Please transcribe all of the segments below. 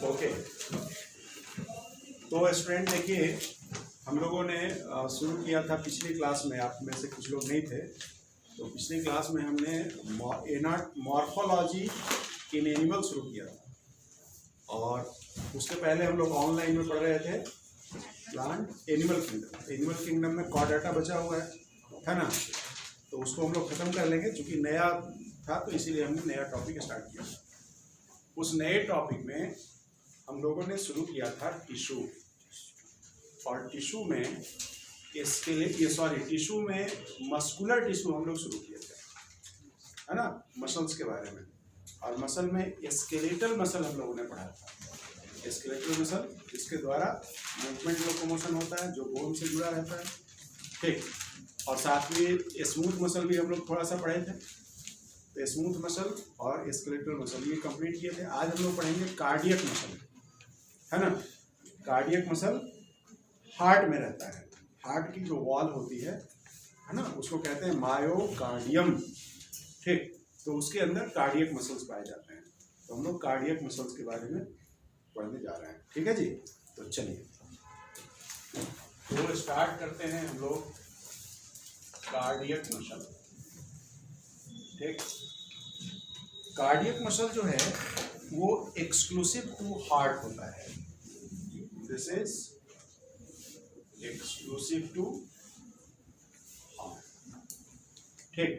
Okay, तो student देखिए, हम लोगों ने शुरू किया था पिछली क्लास में, आप में से कुछ लोग नहीं थे, तो पिछली क्लास में हमने मॉर्फोलॉजी इन एनिमल शुरू किया था, और उसके पहले हम लोग ऑनलाइन में पढ़ रहे थे plant animal kingdom. Animal kingdom में कॉर्डेटा बचा हुआ है ना, तो उसको हम लोग खत्म कर लेंगे, क्योंकि नया था तो इसीलिए हमने नया टॉपिक स्टार्ट किया। उस नए टॉपिक में हम लोगों ने शुरू किया था टिश्यू, और टिश्यू में टिश्यू में मस्कुलर टिश्यू हम लोग शुरू किए थे, है ना, मसल्स के बारे में। और मसल में स्केलेटल मसल हम लोगों ने पढ़ा था। स्केलेटल मसल जिसके द्वारा मूवमेंट लोकोमोशन होता है, जो बोन से जुड़ा रहता है, ठीक। और साथ में स्मूथ मसल भी हम लोग थोड़ा सा पढ़े थे, तो स्मूथ मसल और स्केलेटल मसल ये कंप्लीट किए थे। आज हम लोग पढ़ेंगे कार्डियक मसल, है ना। कार्डियक मसल हार्ट में रहता है, हार्ट की जो वॉल होती है ना, उसको कहते हैं मायोकार्डियम, ठीक। तो उसके अंदर कार्डियक मसल्स पाए जाते हैं, तो हम लोग कार्डियक मसल्स के बारे में पढ़ने जा रहे हैं, ठीक है जी। तो चलिए, तो स्टार्ट करते हैं हम लोग कार्डियक मसल, ठीक। कार्डियक मसल जो है वो एक्सक्लूसिव टू हार्ट होता है, this is exclusive to heart, ठीक।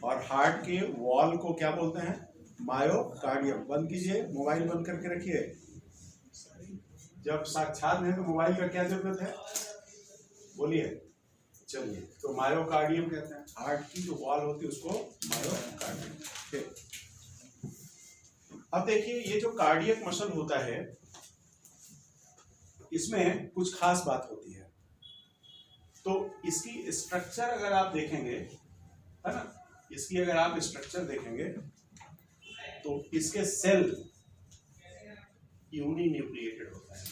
और हार्ट के वॉल को क्या बोलते हैं? मायोकार्डियम। बंद कीजिए, मोबाइल बंद करके रखिए। जब साक्षात है तो मोबाइल का क्या जरूरत है, बोलिए। चलिए, तो मायोकार्डियम कहते हैं, हार्ट की जो वॉल होती है उसको मायोकार्डियम, ठीक। अब देखिए, ये जो कार्डियक मसल होता है इसमें कुछ खास बात होती है। तो इसकी स्ट्रक्चर अगर आप देखेंगे, है ना, इसकी अगर आप स्ट्रक्चर देखेंगे तो इसके सेल यूनिन्यूक्लिएटेड होता है।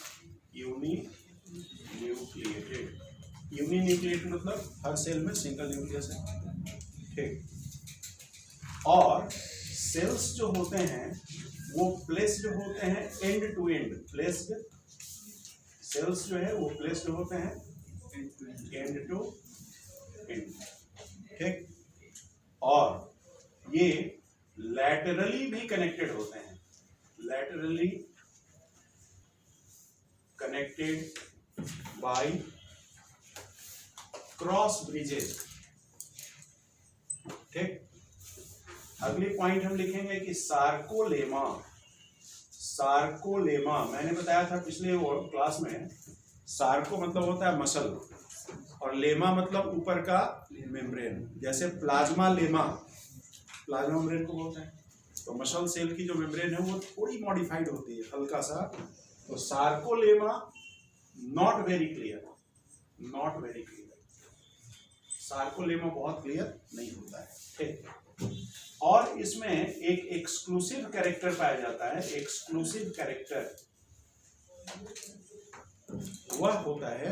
यूनिन्यूक्लिएटेड मतलब हर सेल में सिंगल न्यूक्लियस है, ठीक। और सेल्स जो होते हैं वो प्लेस्ड होते हैं end to end. Placed cells जो है वो प्लेस्ड होते हैं एंड टू एंड, ठीक। और ये लैटरली भी कनेक्टेड होते हैं, laterally connected by cross bridges, ठीक। अगली पॉइंट हम लिखेंगे कि सार्कोलेमा। सार्कोलेमा मैंने बताया था पिछले क्लास में, सार्को मतलब होता है मसल, और लेमा मतलब ऊपर का मेम्ब्रेन। जैसे प्लाज्मा लेमा, प्लाज्मा मेम्ब्रेन को बोलते हैं। तो मसल सेल की जो मेम्ब्रेन है वो थोड़ी मॉडिफाइड होती है, हल्का सा। तो sarcolemma not very clear, not very clear. Sarcolemma बहुत क्लियर नहीं होता है, ठीक। और इसमें एक एक्सक्लूसिव कैरेक्टर पाया जाता है। एक्सक्लूसिव कैरेक्टर वह होता है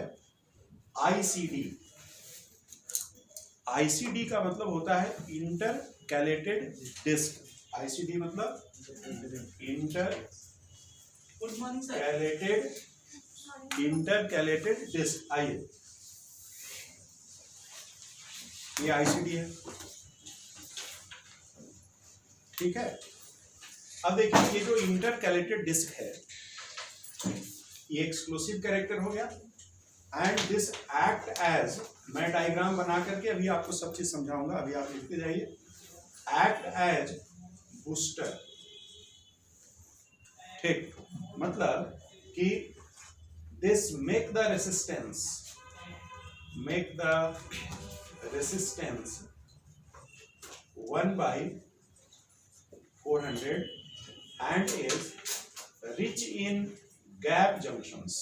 आईसीडी। आईसीडी का मतलब होता है इंटरकैलेटेड डिस्क। आईसीडी मतलब इंटरकैलेटेड डिस्क। आइए, ये आईसीडी है, ठीक है। अब देखिए, ये जो इंटरकैलेटेड डिस्क है ये एक्सक्लूसिव कैरेक्टर हो गया, एंड दिस एक्ट एज, मैं डायग्राम बना करके अभी आपको सब चीज समझाऊंगा, अभी आप लिखते जाइए। एक्ट एज बूस्टर, ठीक। मतलब कि this make the resistance 1/400 and is rich in gap junctions,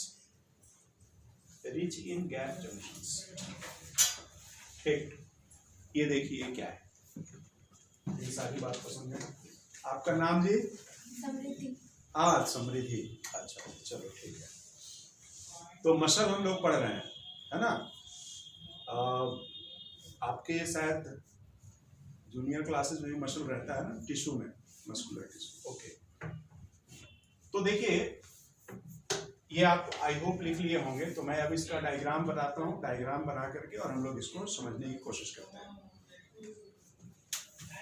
ठीक। ये देखिए क्या है, ये सारी बात को समझे। आपका नाम जी? समृद्धि। समृद्धि, अच्छा, चलो ठीक है। तो मसल हम लोग पढ़ रहे हैं, है ना। आपके शायद जूनियर क्लासेस में मसल रहता है ना, टिश्यू में, मस्कुलर टिश्यू, ओके। तो तो देखिए ये आप आई होप लिख लिए होंगे, तो मैं अब इसका डायग्राम बताता हूँ, डायग्राम बना करके और हम लोग इसको समझने की कोशिश करते हैं।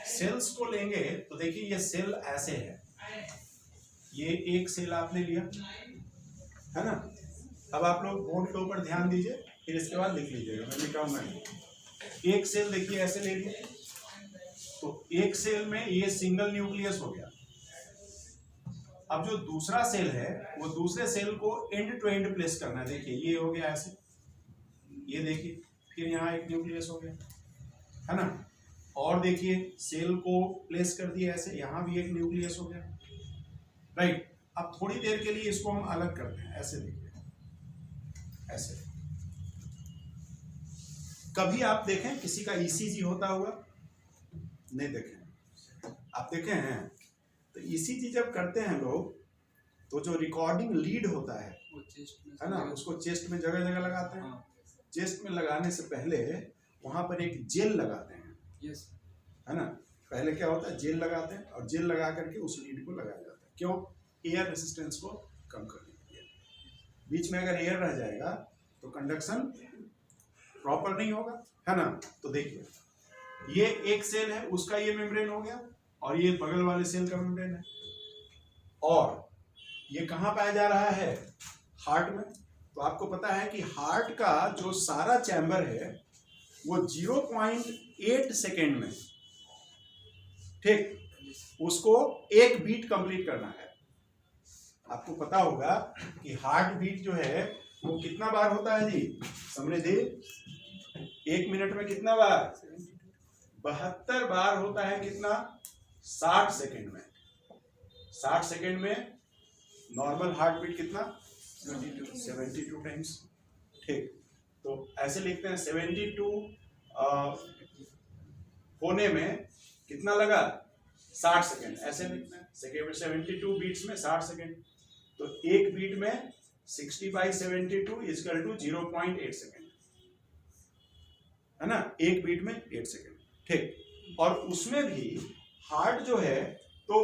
सेल्स को लेंगे तो देखिए ये सेल ऐसे है, ये एक सेल आपने लिया है ना। अब आप लोग बोर्ड के ऊपर ध्यान दीजिए, फिर इसके बाद लिख लीजिएगा, मैं लिखाऊंगा नहीं। एक सेल देखिए ऐसे ले लिया, तो एक सेल में ये सिंगल न्यूक्लियस हो गया। अब जो दूसरा सेल है वो दूसरे सेल को एंड टू एंड प्लेस करना है। देखिए ये हो गया ऐसे, ये देखिए फिर यहाँ एक न्यूक्लियस हो गया है ना। और देखिए सेल को प्लेस कर दिया ऐसे, यहाँ भी एक न्यूक्लियस हो गया, राइट। अब थोड़ी देर के लिए इसको हम अलग करते हैं, ऐसे देखिए ऐसे। कभी आप देखें किसी का ईसीजी होता हुआ? नहीं देखें। आप देखे हैं? तो ईसीजी जब करते हैं लोग तो जो रिकॉर्डिंग लीड होता है ना, उसको चेस्ट में जगह जगह लगाते हैं। चेस्ट में लगाने से पहले वहां पर एक जेल लगाते हैं, है ना। पहले क्या होता है, जेल लगाते हैं और जेल लगा करके उस लीड को लगाया जाता है। क्यों? एयर रेसिस्टेंस को कम करने के लिए। बीच में अगर एयर रह जाएगा तो कंडक्शन प्रॉपर नहीं होगा, है ना। तो देखिए ये एक सेल है, उसका ये मेम्ब्रेन हो गया और ये बगल वाले सेल का मेम्ब्रेन है। और ये कहाँ पाया जा रहा है? हार्ट में। तो आपको पता है कि हार्ट का जो सारा चैम्बर है वो 0.8 सेकेंड में, ठीक, उसको एक बीट कंप्लीट करना है। आपको पता होगा कि हार्ट बीट जो है वो कितना बार होता है जी समृद्धि? एक मिनट में कितना बार? 72 बार होता है। कितना? 60 सेकेंड में। 60 सेकेंड में नॉर्मल हार्ट बीट कितना? 72 टाइम्स, ठीक। तो ऐसे लिखते हैं 72 होने में कितना लगा? 60 सेकेंड, ऐसे लिखते हैं। 72 बीट्स में 60 सेकेंड, तो एक बीट में 60/72 इक्वल टू 0.8 सेकेंड, है ना। एक बीट में 8 सेकेंड, ठीक। और उसमें भी हार्ट जो है, तो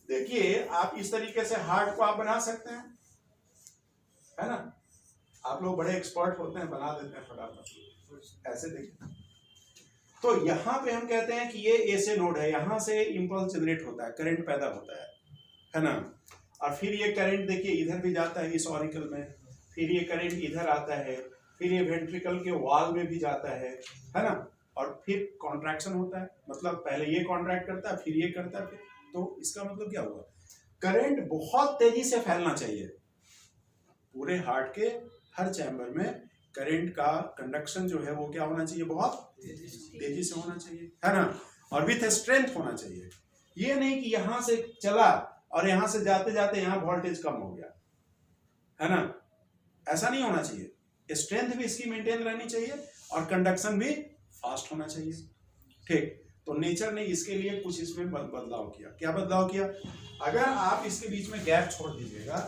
देखिए आप इस तरीके से हार्ट को आप बना सकते हैं, है ना। आप लोग बड़े एक्सपर्ट होते हैं, बना देते हैं फटाफट। ऐसे देखिए, तो यहाँ पे हम कहते हैं कि ये ऐसे नोड है, यहाँ से इंपल्स जनरेट होता है, करंट पैदा होता है ना। और फिर ये करंट देखिए इधर भी जाता है इस ऑरिकल में, फिर ये करंट इधर आता है, फिर ये वेंट्रिकल के वॉल में भी जाता है ना। और फिर कॉन्ट्रैक्शन होता है, मतलब पहले ये कॉन्ट्रैक्ट करता है, फिर ये करता है, फिर। तो इसका मतलब क्या हुआ? करंट बहुत तेजी से फैलना चाहिए। पूरे हार्ट के हर चैम्बर में करंट का कंडक्शन जो है वो क्या होना चाहिए? बहुत तेजी से होना चाहिए, है ना। और विथ स्ट्रेंथ होना चाहिए। ये नहीं कि यहां से चला और यहां से जाते जाते यहां वोल्टेज कम हो गया, है ना। ऐसा नहीं होना चाहिए। स्ट्रेंथ भी इसकी मेंटेन रहनी चाहिए और कंडक्शन भी फास्ट होना चाहिए, ठीक। तो नेचर ने इसके लिए कुछ इसमें बदलाव किया। क्या बदलाव किया? अगर आप इसके बीच में गैप छोड़ दीजिएगा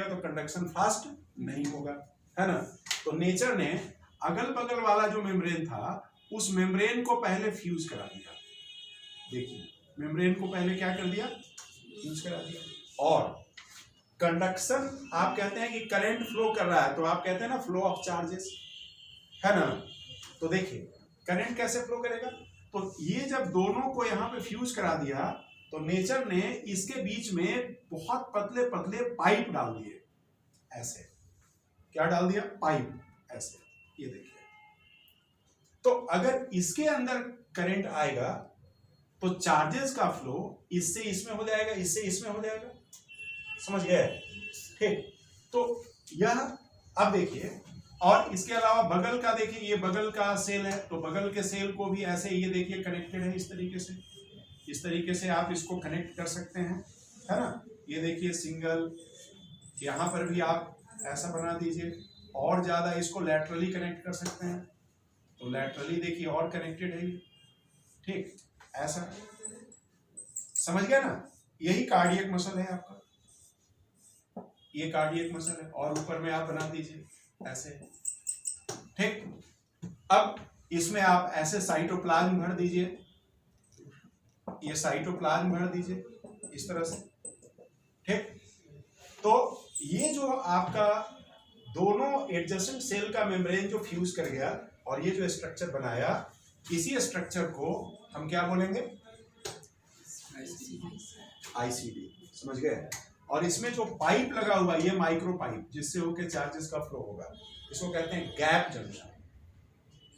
तो कंडक्शन फास्ट नहीं होगा, है ना। तो नेचर ने अगल बगल वाला जो मेम्ब्रेन था उस मेम्ब्रेन को पहले फ्यूज करा दिया। देखिए मेम्ब्रेन को पहले क्या कर दिया? फ्यूज करा दिया। और कंडक्शन, आप कहते हैं कि करंट फ्लो कर रहा है, तो आप कहते हैं ना फ्लो ऑफ चार्जेस, है ना। तो देखिए करंट कैसे फ्लो करेगा? तो ये जब दोनों को यहाँ पे फ्यूज करा दिया तो नेचर ने इसके बीच में बहुत पतले पतले पाइप डाल दिए। ऐसे क्या डाल दिया? पाइप, ऐसे। ये देखिए, तो अगर इसके अंदर करंट आएगा तो चार्जेस का फ्लो इससे इसमें हो जाएगा, इससे इसमें हो जाएगा, समझ गए, ठीक। तो यह अब देखिए, और इसके अलावा बगल का देखिए, ये बगल का सेल है, तो बगल के सेल को भी ऐसे ये देखिए कनेक्टेड है इस तरीके से आप इसको कनेक्ट कर सकते हैं, है ना। ये देखिए सिंगल, यहाँ पर भी आप ऐसा बना दीजिए, और ज्यादा इसको लैटरली कनेक्ट कर सकते हैं, तो लैटरली देखिए और कनेक्टेड है ये, ठीक। ऐसा समझ गया ना। यही कार्डियक मसल है आपका, ये कार्डियक मसल है, और ऊपर में आप बना दीजिए ऐसे, ठीक। अब इसमें आप ऐसे साइटोप्लाज्म भर दीजिए, ये साइटोप्लाज्म भर दीजिए इस तरह से, ठीक, तो ये जो आपका दोनों एडजेसेंट सेल का मेम्ब्रेन जो फ्यूज कर गया और ये जो स्ट्रक्चर बनाया, इसी स्ट्रक्चर को हम क्या बोलेंगे? आईसीडी, समझ गए? और इसमें जो पाइप लगा हुआ है, ये माइक्रो पाइप जिससे होके चार्जेस का फ्लो होगा, इसको कहते हैं गैप जंक्शन।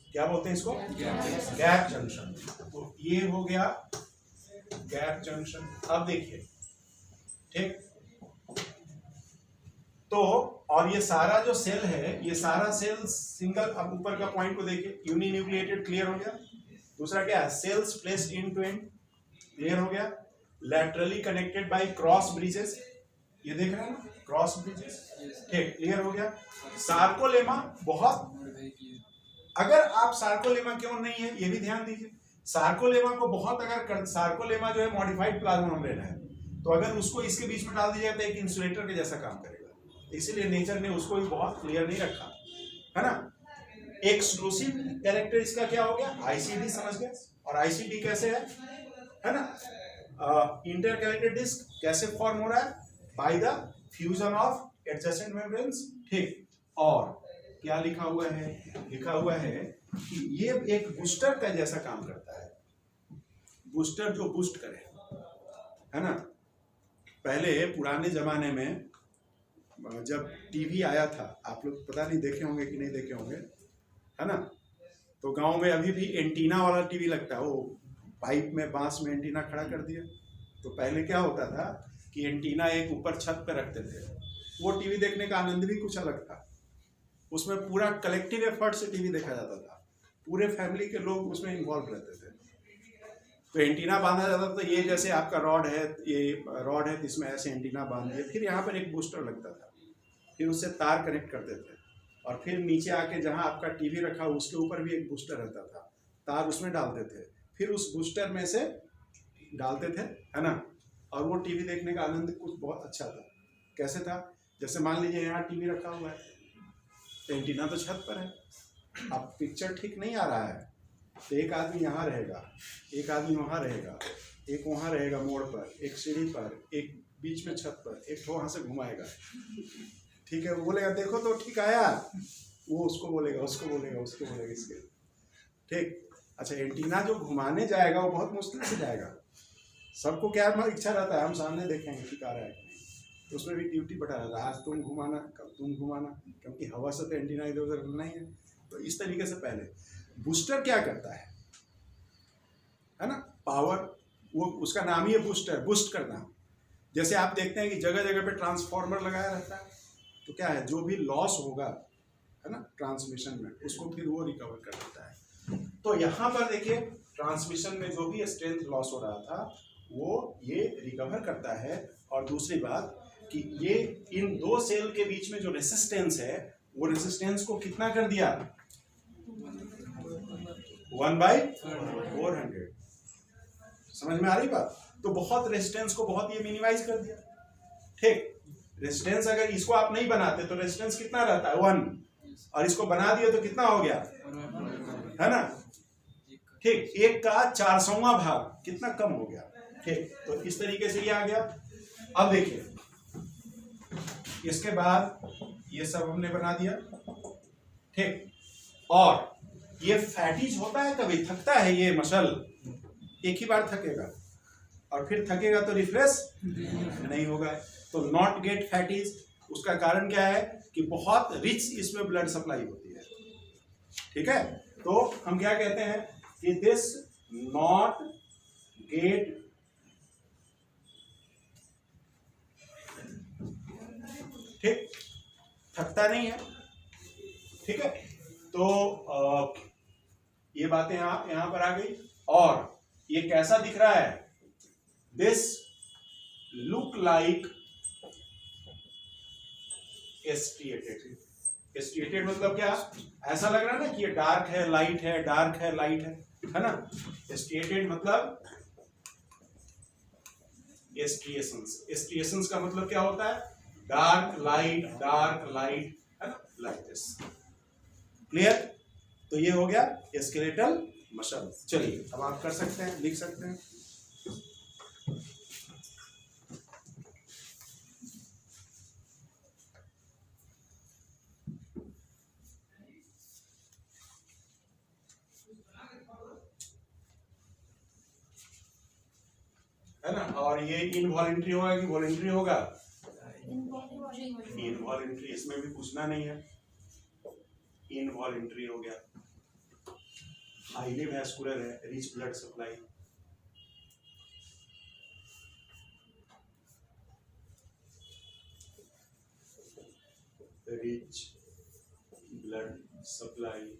क्या बोलते हैं इसको? Gap junction. तो ये हो गया गैप जंक्शन। अब देखिए, ठीक, तो और ये सारा जो सेल है, ये सारा सेल सिंगल, अब ऊपर का पॉइंट को देखिए, यूनिन्यूक्लिएटेड, क्लियर हो गया। दूसरा क्या है? Cells placed end to end, clear हो गया। Laterally connected by cross bridges, ये देख रहे हैं ना, क्रॉस ब्रिजेस, ठीक, क्लियर हो गया। सार्कोलेमा, बहुत, अगर आप सार्कोलेमा क्यों नहीं है ये भी ध्यान दीजिए। सार्कोलेमा को बहुत, अगर सार्कोलेमा जो है मॉडिफाइड प्लाज्मा मेम्ब्रेन है, तो अगर उसको इसके बीच में डाल दिया जाए तो एक इंसुलेटर के जैसा काम करेगा, इसीलिए नेचर ने उसको भी बहुत क्लियर नहीं रखा, है ना। एक्सक्लूसिव कैरेक्टर इसका क्या हो गया? आईसीडी, समझ गए? और आईसीडी कैसे है ना? इंटर कैरेक्टर डिस्क कैसे फॉर्म हो रहा है? By the fusion of adjacent membranes, ठीक। और क्या लिखा हुआ है? लिखा हुआ है कि ये एक बूस्टर का जैसा काम करता है, बूस्टर जो बूस्ट करे, है ना। पहले पुराने जमाने में जब टीवी आया था, आप लोग पता नहीं देखे होंगे कि नहीं देखे होंगे, है ना, तो गांव में अभी भी एंटीना वाला टीवी लगता है, वो पाइप में, बांस में एंटीना खड़ा कर दिया। तो पहले क्या होता था कि एंटीना एक ऊपर छत पे रखते थे, वो टीवी देखने का आनंद भी कुछ अलग था। उसमें पूरा कलेक्टिव एफर्ट से टीवी देखा जाता था, पूरे फैमिली के लोग उसमें इन्वॉल्व रहते थे। तो एंटीना बांधा जाता था, तो ये जैसे आपका रॉड है, ये रॉड है, इसमें ऐसे एंटीना बांध दिए, फिर यहाँ पर एक बूस्टर लगता था, फिर उससे तार कनेक्ट करते थे, और फिर नीचे आके जहाँ आपका टीवी रखा उसके ऊपर भी एक बूस्टर रहता था, तार उसमें डालते थे, फिर उस बूस्टर में से डालते थे, है ना। और वो टीवी देखने का आनंद कुछ बहुत अच्छा था। कैसे था? जैसे मान लीजिए यहाँ टीवी रखा हुआ है, तो एंटीना तो छत पर है, अब पिक्चर ठीक नहीं आ रहा है, तो एक आदमी यहाँ रहेगा, एक आदमी वहाँ रहेगा, एक वहाँ रहेगा मोड़ पर, एक सीढ़ी पर, एक बीच में छत पर, एक तो वहाँ से घुमाएगा, ठीक है। वो बोलेगा देखो तो ठीक आया, वो उसको बोलेगा, उसको बोलेगा, उसको बोलेगा, इसके, ठीक। अच्छा, एंटीना जो घुमाने जाएगा वो बहुत मुश्किल से जाएगा, सबको क्या इच्छा रहता है हम सामने देखेंगे ठीक आ रहा है, तो उसमें भी ड्यूटी बढ़ा रहता है, आज तुम घुमाना, कब तुम घुमाना, क्योंकि हवा से तो एंटीना इधर उधर नहीं है। तो इस तरीके से पहले बूस्टर क्या करता है ना, पावर, वो उसका नाम ही है बूस्टर, बूस्ट करना। जैसे आप देखते हैं कि जगह जगह पे ट्रांसफार्मर लगाया रहता है, तो क्या है, जो भी लॉस होगा, है ना, ट्रांसमिशन में, उसको फिर वो रिकवर कर देता है। तो यहाँ पर देखिए, ट्रांसमिशन में जो भी स्ट्रेंथ लॉस हो रहा था वो ये रिकवर करता है। और दूसरी बात कि ये इन दो सेल के बीच में जो रेसिस्टेंस है, वो रेसिस्टेंस को कितना कर दिया? 1/400। समझ में आ रही बात? तो बहुत रेजिस्टेंस को बहुत ये मिनिमाइज कर दिया, ठीक। रेजिस्टेंस अगर इसको आप नहीं बनाते तो रेजिस्टेंस कितना रहता है? 1, और इसको बना दिए तो कितना हो गया, है ना, ठीक। 1 का 400वां भाग, कितना कम हो गया, ठीक। तो इस तरीके से ये आ गया। अब देखिए, इसके बाद ये सब हमने बना दिया, ठीक। और ये फैटीज होता है, कभी थकता है ये मसल, एक ही बार थकेगा और फिर थकेगा तो रिफ्रेश नहीं होगा, तो नॉट गेट फैटीज। उसका कारण क्या है कि बहुत रिच इसमें ब्लड सप्लाई होती है, ठीक है। तो हम क्या कहते हैं कि दिस नॉट गेट ठीक, थकता नहीं है, ठीक है। तो ये बातें यहां पर आ गई। और ये कैसा दिख रहा है? This look like striated. Striated मतलब क्या? ऐसा लग रहा है ना कि ये डार्क है, लाइट है, डार्क है, लाइट है ना। एस्टिएटेड मतलब एस्ट्रिएशंस। एस्ट्रिएशंस का मतलब क्या होता है? डार्क लाइट, है ना, लाइक दिस। क्लियर? तो ये हो गया स्केलेटल मसल। चलिए अब आप कर सकते हैं, लिख सकते हैं। और ये इनवॉलेंट्री होगा कि वॉलेंट्री होगा? इनवॉलेंट्री। इनवॉलेंट्री, इसमें भी पूछना नहीं है, इनवॉलेंट्री हो गया। हाईली वैस्कुलर है, rich blood supply. Rich blood supply.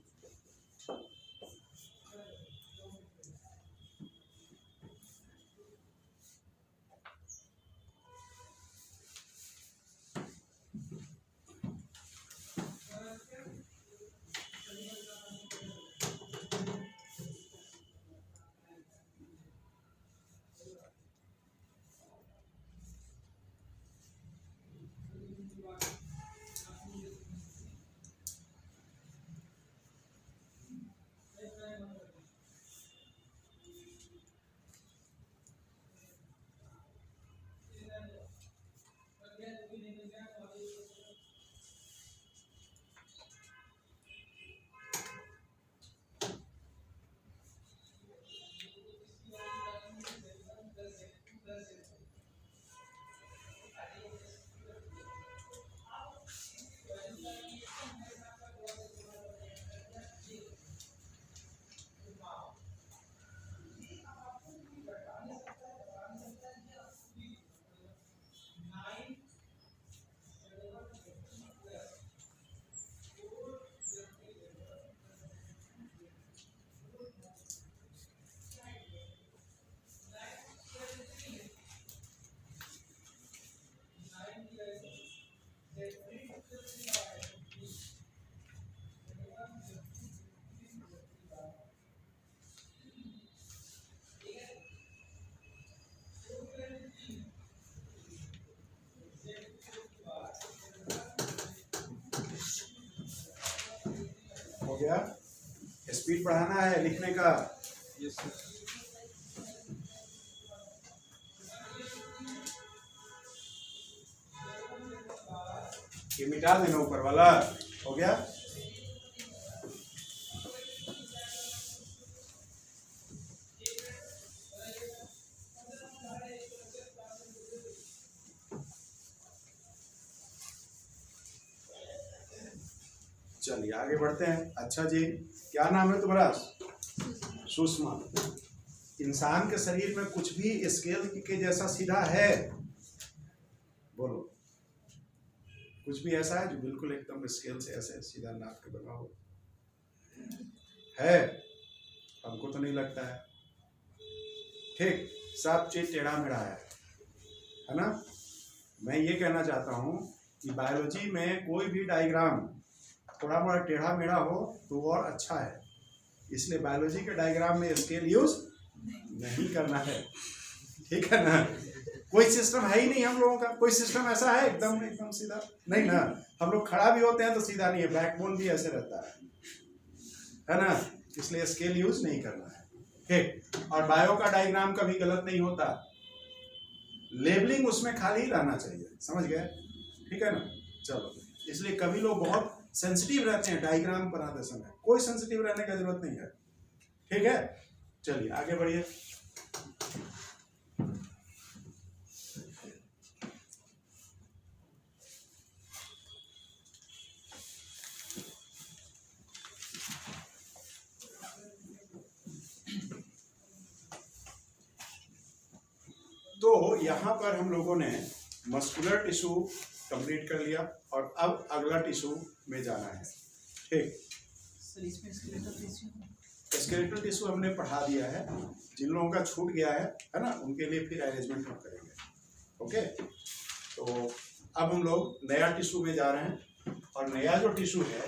हो गया? स्पीड बढ़ाना है लिखने का। Yes sir. ये मिटा देना ऊपर वाला। हो गया? चलिए आगे बढ़ते हैं। अच्छा जी, क्या नाम है तुम्हारा? सुषमा। इंसान के शरीर में कुछ भी स्केल के जैसा सीधा है? बोलो। कुछ भी ऐसा है जो बिल्कुल एकदम स्केल से ऐसे सीधा नाप के बना हो? है? हमको तो नहीं लगता है। ठीक, सब चीज टेढ़ा मेढ़ा है ना? मैं ये कहना चाहता हूँ कि बायोलॉजी में कोई भी डायग्राम थोड़ा मोड़ा टेढ़ा मेढ़ा हो तो और अच्छा है, इसलिए बायोलॉजी के डायग्राम में स्केल यूज नहीं करना है। ठीक है ना? कोई सिस्टम है ही नहीं हम लोगों का। कोई सिस्टम ऐसा है एकदम एकदम सीधा? नहीं ना। हम लोग खड़ा भी होते हैं तो सीधा नहीं है, बैकबोन भी ऐसे रहता है ना? इसलिए स्केल यूज नहीं करना है। ठीक। और बायो का डायग्राम कभी गलत नहीं होता, लेबलिंग उसमें खाली रहना चाहिए। समझ गए? ठीक है ना? चलो, इसलिए कभी लोग बहुत सेंसिटिव रहते हैं डायग्राम बनाते समय। कोई सेंसिटिव रहने की जरूरत नहीं है। ठीक है? चलिए आगे बढ़िए। तो यहाँ पर हम लोगों ने मस्कुलर टिश्यू कंप्लीट कर लिया और अब अगला टिश्यू में जाना है। ठीक। सर इसमें स्केलेटल टिश्यू हमने पढ़ा दिया है। जिन लोगों का छूट गया है ना, उनके लिए फिर अरेंजमेंट हम करेंगे। ओके, तो अब हम लोग नया टिश्यू में जा रहे हैं और नया जो टिश्यू है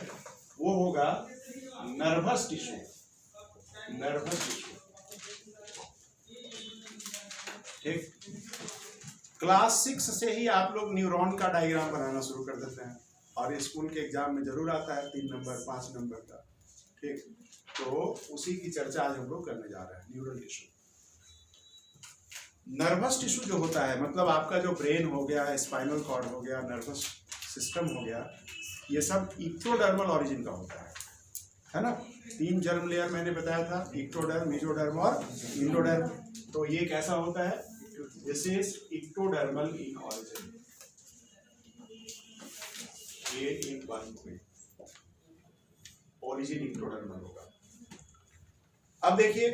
वो होगा नर्वस टिश्यू। Nervous tissue. ठीक। क्लास 6 से ही आप लोग न्यूरॉन का डायग्राम बनाना शुरू कर देते हैं और स्कूल के एग्जाम में जरूर आता है 3 नंबर 5 नंबर का। ठीक, तो उसी की चर्चा आज हम लोग करने जा रहे हैं। न्यूरल टिश्यू, नर्वस टिश्यू जो होता है, मतलब आपका जो ब्रेन हो गया, स्पाइनल कॉर्ड हो गया, नर्वस सिस्टम हो गया, ये सब इक्टोडर्मल ऑरिजिन का होता है ना? 3 जर्म लेयर मैंने बताया था, इक्टोडर्म, मेसोडर्म और इंडोडर्म। तो ये कैसा होता है? दिस इज इक्टोडर्मल इन ऑरिजिन, ये एक बात हुई, ओरिजिन इक्टोडर्मल होगा। अब देखिए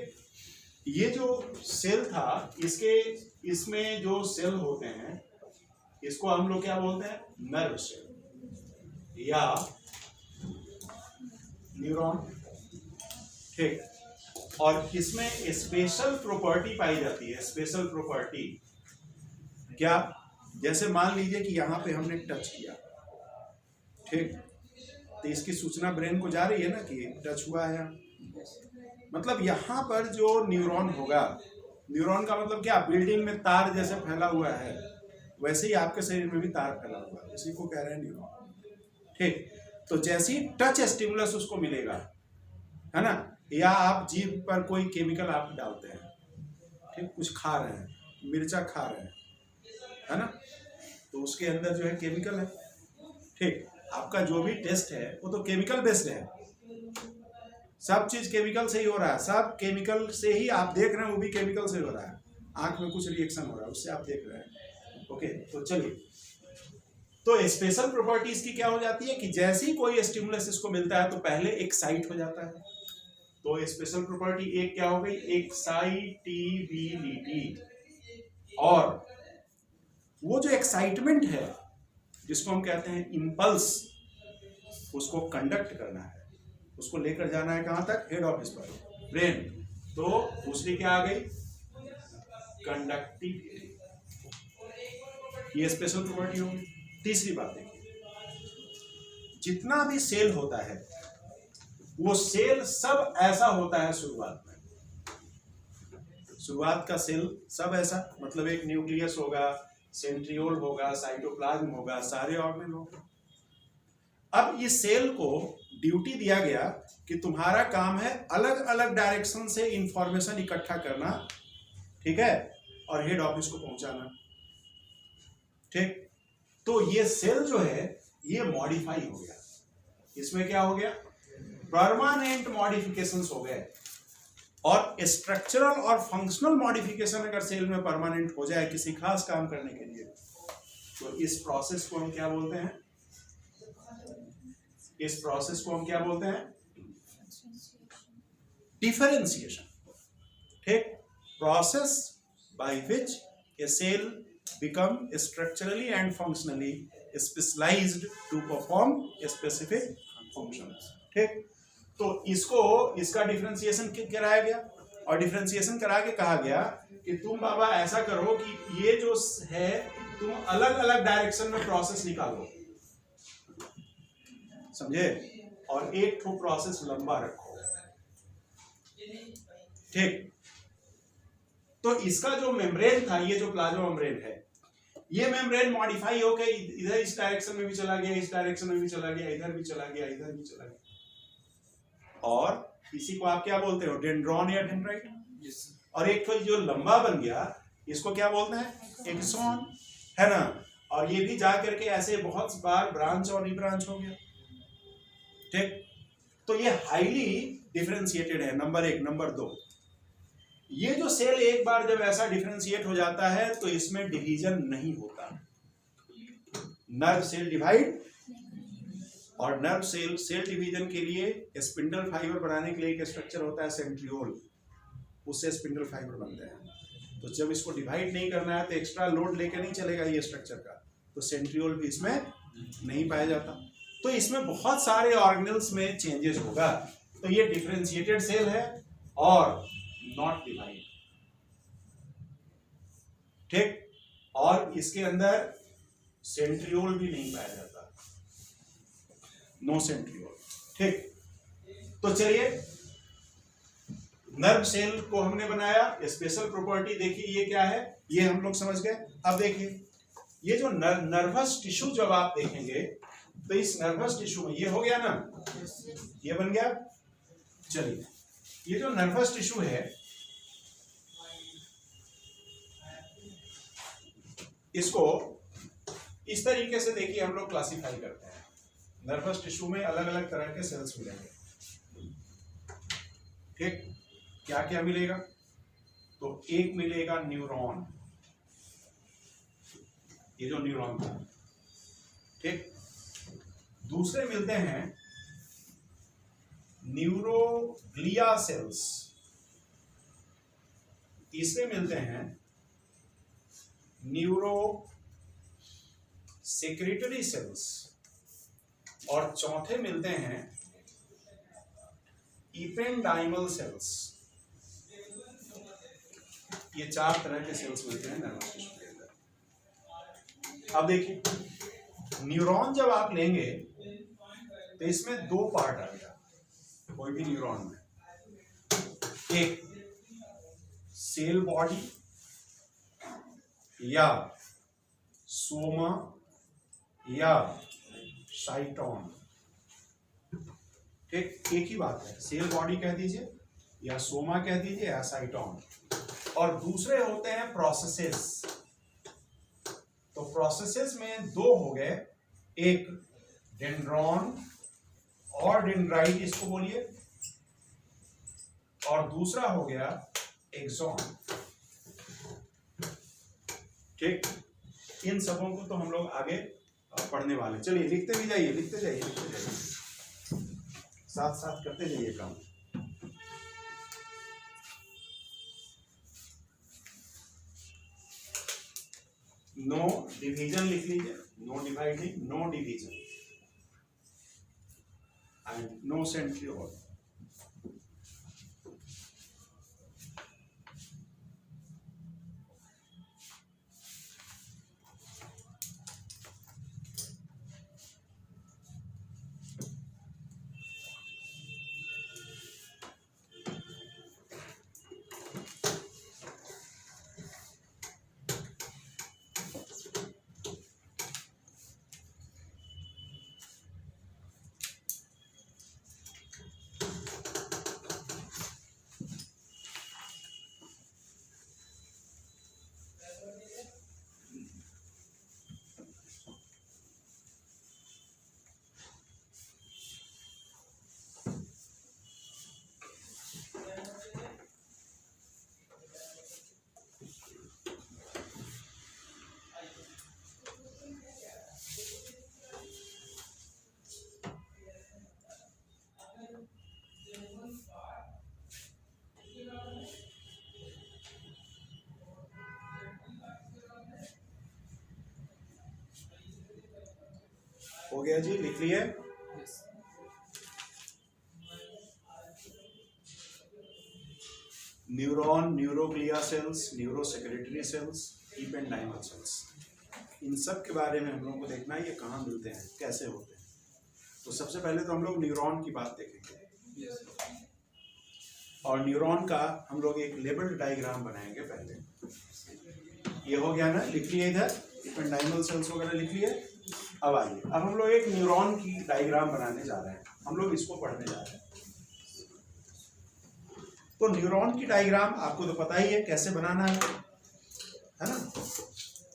ये जो सेल था, इसमें जो सेल होते हैं इसको हम लोग क्या बोलते हैं, नर्व सेल या न्यूरॉन, ठीक। और इसमें स्पेशल प्रॉपर्टी पाई जाती है, स्पेशल प्रॉपर्टी क्या, जैसे मान लीजिए कि यहाँ पे हमने टच किया, ठीक, तो इसकी सूचना ब्रेन को जा रही है ना कि टच हुआ है, मतलब यहाँ पर जो न्यूरॉन होगा, न्यूरॉन का मतलब क्या, बिल्डिंग में तार जैसे फैला हुआ है वैसे ही आपके शरीर में भी तार फैला हुआ है, इसी को कह रहे हैं न्यूरॉन, ठीक। तो जैसे ही टच स्टिमुलस उसको मिलेगा, है ना, या आप जीभ पर कोई केमिकल आप डालते हैं, ठीक, कुछ खा रहे हैं, मिर्चा खा रहे हैं, है ना, तो उसके अंदर जो है केमिकल है, ठीक। आपका जो भी टेस्ट है वो तो केमिकल बेस्ड है, सब चीज केमिकल से ही हो रहा है, सब केमिकल से ही आप देख रहे हैं, वो भी केमिकल से हो रहा है, आंख में कुछ रिएक्शन हो रहा है उससे आप देख रहे हैं, ओके। तो चलिए, तो स्पेशल प्रॉपर्टी इसकी क्या हो जाती है कि जैसे ही कोई स्टिमुलस इसको मिलता है तो पहले एक्साइट हो जाता है, तो स्पेशल प्रॉपर्टी एक क्या हो गई, एक्साइटिबिलिटी, और वो जो एक्साइटमेंट है जिसको हम कहते हैं इंपल्स, उसको कंडक्ट करना है, उसको लेकर जाना है कहां तक, हेड ऑफिस पर, ब्रेन, तो दूसरी क्या आ गई, कंडक्टिविटी, ये स्पेशल प्रॉपर्टी होगी। तीसरी बात देखिए, जितना भी सेल होता है वो सेल सब ऐसा होता है शुरुआत में, शुरुआत का सेल सब ऐसा, मतलब एक न्यूक्लियस होगा, सेंट्रियोल होगा, साइटोप्लाज्म होगा, सारे ऑर्गेनल होंगे। अब इस सेल को ड्यूटी दिया गया कि तुम्हारा काम है अलग अलग डायरेक्शन से इंफॉर्मेशन इकट्ठा करना, ठीक है, और हेड ऑफिस को पहुंचाना, ठीक। तो ये सेल जो है ये मॉडिफाई हो गया, इसमें क्या हो गया, परमानेंट मॉडिफिकेशंस हो गए, और स्ट्रक्चरल और फंक्शनल मॉडिफिकेशन अगर सेल में परमानेंट हो जाए किसी खास काम करने के लिए, तो इस प्रोसेस को हम क्या बोलते हैं, इस प्रोसेस को हम क्या बोलते हैं, डिफरेंशिएशन, ठीक। Process by which a cell become structurally and functionally specialized to perform specific functions, ठीक। तो इसको, इसका डिफरेंशिएशन कराया गया, और डिफरेंशिएशन करा के कहा गया कि तुम बाबा ऐसा करो कि ये जो है तुम अलग अलग डायरेक्शन में प्रोसेस निकालो, समझे, और एक ठो प्रोसेस लंबा रखो, ठीक। तो इसका जो मेम्ब्रेन था, ये जो प्लाज्मा मेम्ब्रेन है, ये मेम्ब्रेन मॉडिफाई होकर इधर इस डायरेक्शन में भी चला गया, इस डायरेक्शन में भी चला गया, इधर भी चला गया, इधर भी चला गया, और इसी को आप क्या बोलते हो, डेंड्रॉन या डेंड्राइट, और एक तो जो लंबा बन गया इसको क्या बोलते हैं, एक्सॉन, है ना, और ये भी जा करके ऐसे बहुत बार ब्रांच और रिब्रांच हो गया, ठीक। तो ये हाईली डिफरेंशिएटेड है, नंबर एक। नंबर दो, ये जो सेल एक बार जब ऐसा डिफरेंशिएट हो जाता है तो इसमें डिवीजन नहीं होता, नर्व सेल डिवाइड, और नर्व सेल डिवीजन के लिए स्पिंडल फाइबर बनाने के लिए एक स्ट्रक्चर होता है सेंट्रियोल, उससे स्पिंडल फाइबर बनते हैं। तो जब इसको डिवाइड नहीं करना है तो एक्स्ट्रा लोड लेके नहीं चलेगा ये स्ट्रक्चर का, तो सेंट्रियोल भी इसमें नहीं पाया जाता, तो इसमें बहुत सारे ऑर्गेनल्स में चेंजेस होगा। तो ये डिफरेंशिएटेड सेल है और नॉट डिवाइड, ठीक, और इसके अंदर सेंट्रियोल भी नहीं पाया जाता, नो सेंट्रियोल, ठीक। तो चलिए, नर्व सेल को हमने बनाया, स्पेशल प्रॉपर्टी देखिए ये क्या है, ये हम लोग समझ गए। अब देखिए ये जो नर्वस टिश्यू जब आप देखेंगे तो इस नर्वस टिश्यू में ये हो गया ना, ये बन गया। चलिए, ये जो नर्वस टिश्यू है इसको इस तरीके से देखिए हम लोग क्लासिफाई करते हैं। नर्वस टिश्यू में अलग अलग तरह के सेल्स मिलेंगे, ठीक। क्या क्या मिलेगा, तो एक मिलेगा न्यूरॉन, ये जो न्यूरॉन था, ठीक। दूसरे मिलते हैं न्यूरोग्लिया सेल्स, तीसरे मिलते हैं न्यूरो सेक्रेटरी सेल्स, और चौथे मिलते हैं इपेंडाइमल सेल्स। ये 4 तरह के सेल्स मिलते हैं नर्वस सिस्टम के अंदर। अब देखिए, न्यूरॉन जब आप लेंगे तो इसमें 2 पार्ट आ गया कोई भी न्यूरॉन में, एक सेल बॉडी या सोमा या साइटोन, ठीक, एक ही बात है, सेल बॉडी कह दीजिए या सोमा कह दीजिए या साइटोन। और दूसरे होते हैं प्रोसेसेस। तो प्रोसेसेस में 2 हो गए, एक डेंड्रॉन और डेंड्राइट इसको बोलिए, और दूसरा हो गया एक्सॉन, ठीक। इन सबों को तो हम लोग आगे पढ़ने वाले। चलिए लिखते भी जाइए, लिखते जाइए, लिखते जाइए, साथ साथ करते जाइए काम। नो डिवीजन लिख लीजिए, no dividing, no division and no centriole. हो गया जी, लिख लिए। Neuron, neuroglia cells, neuro secretary cells, ependymal cells, इन सब के बारे में हम लोगों को देखना है, ये कहाँ मिलते हैं, कैसे होते हैं। तो सबसे पहले तो हम लोग न्यूरॉन की बात देखेंगे, और न्यूरॉन का हम लोग एक लेबल्ड डायग्राम बनाएंगे पहले। ये हो गया ना, लिख लिए इधर, इपेंडाइमल सेल्स वगैरह लिख लिए। अब आइए, अब हम लोग एक न्यूरॉन की डायग्राम बनाने जा रहे हैं, हम लोग इसको पढ़ने जा रहे हैं। तो न्यूरॉन की डायग्राम आपको तो पता ही है कैसे बनाना है ना,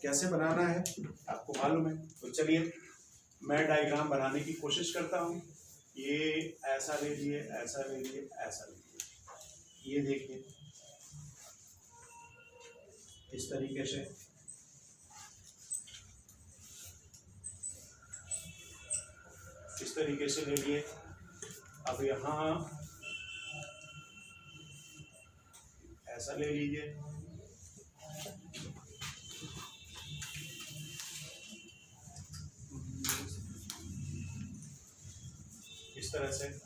कैसे बनाना है आपको मालूम है। तो चलिए मैं डायग्राम बनाने की कोशिश करता हूँ। ये ऐसा ले लिए, ऐसा ले लिए, ऐसा ले लिए, ये देखिए इस तरीके से। इस तरीके से ले लिए। अब यहाँ ऐसा ले लीजिए, इस तरह से।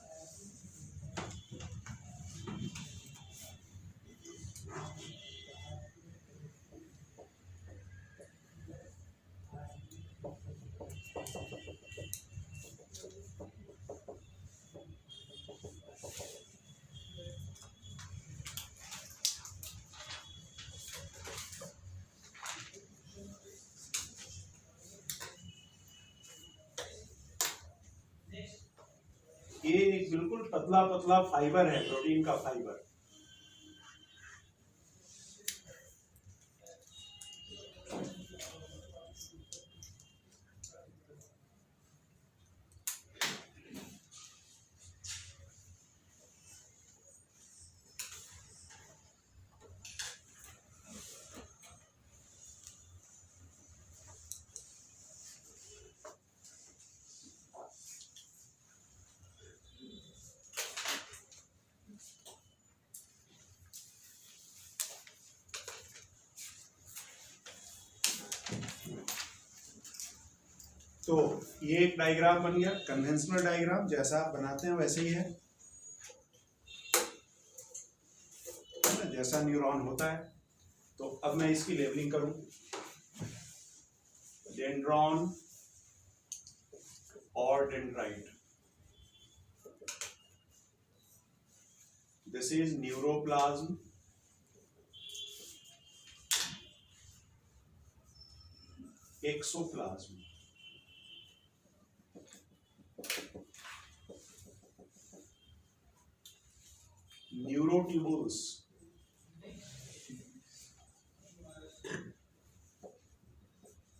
ये बिल्कुल पतला पतला फाइबर है, प्रोटीन का फाइबर। तो ये एक डायग्राम बन गया, कन्वेंशनल डायग्राम जैसा आप बनाते हैं वैसे ही है ना, जैसा न्यूरॉन होता है। तो अब मैं इसकी लेबलिंग करूं, डेंड्रॉन और dendrite, this is neuroplasm, axoplasm, neurotubules,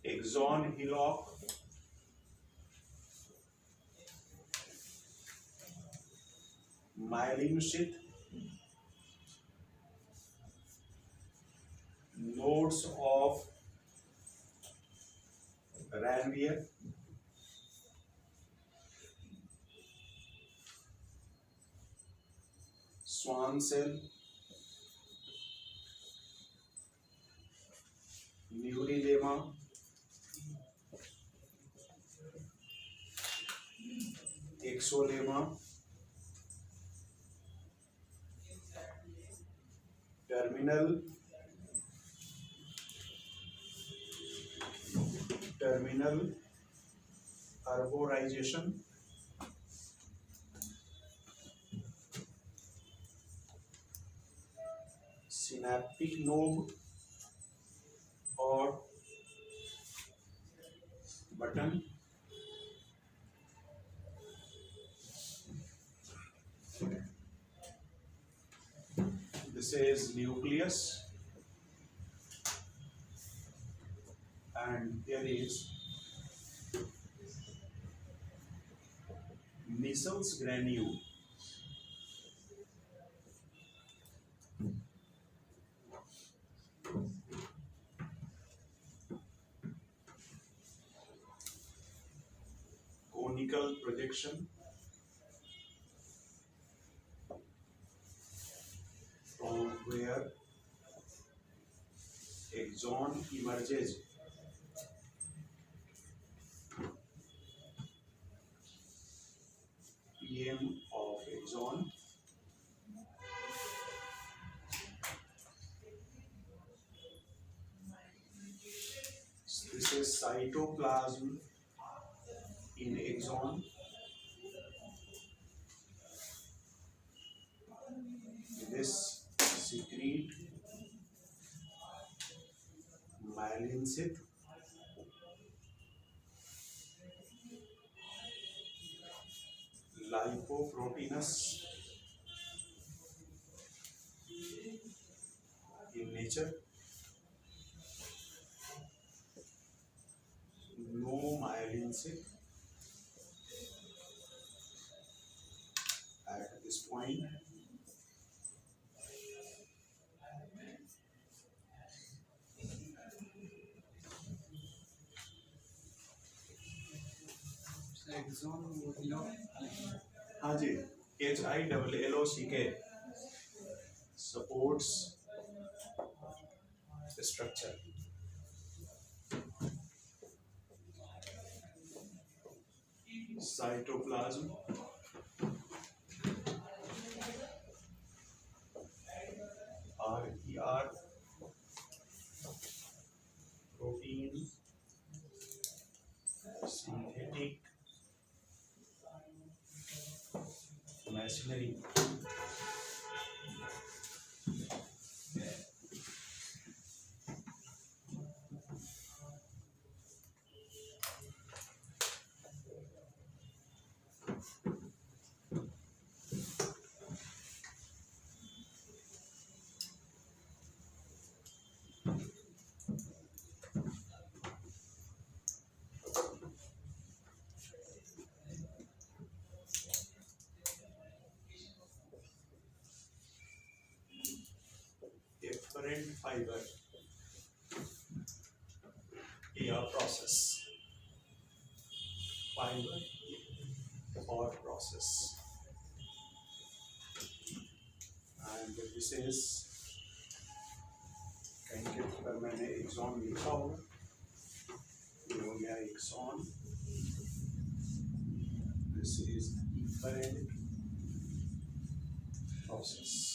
axon hillock, myelin sheath, nodes of Ranvier, Schwann cell, Neurilemma, Exolemma, terminal herborization, synaptic node और button, this is nucleus, and there is Nissen's granule. Conical projection from where axon emerges. PM of axon, this is cytoplasm in axon, this secrete myelin sheath, lipoproteinous in nature, no myelin sheath at this point. हाँ जी, HILLOCK supports structure. Cytoplasm, RER, protein, synthetic machinery, efferent fiber, process, fiber or process, and this is कहीं के पर मैंने axon लिखा होगा, ये हो गया axon, this is efferent process.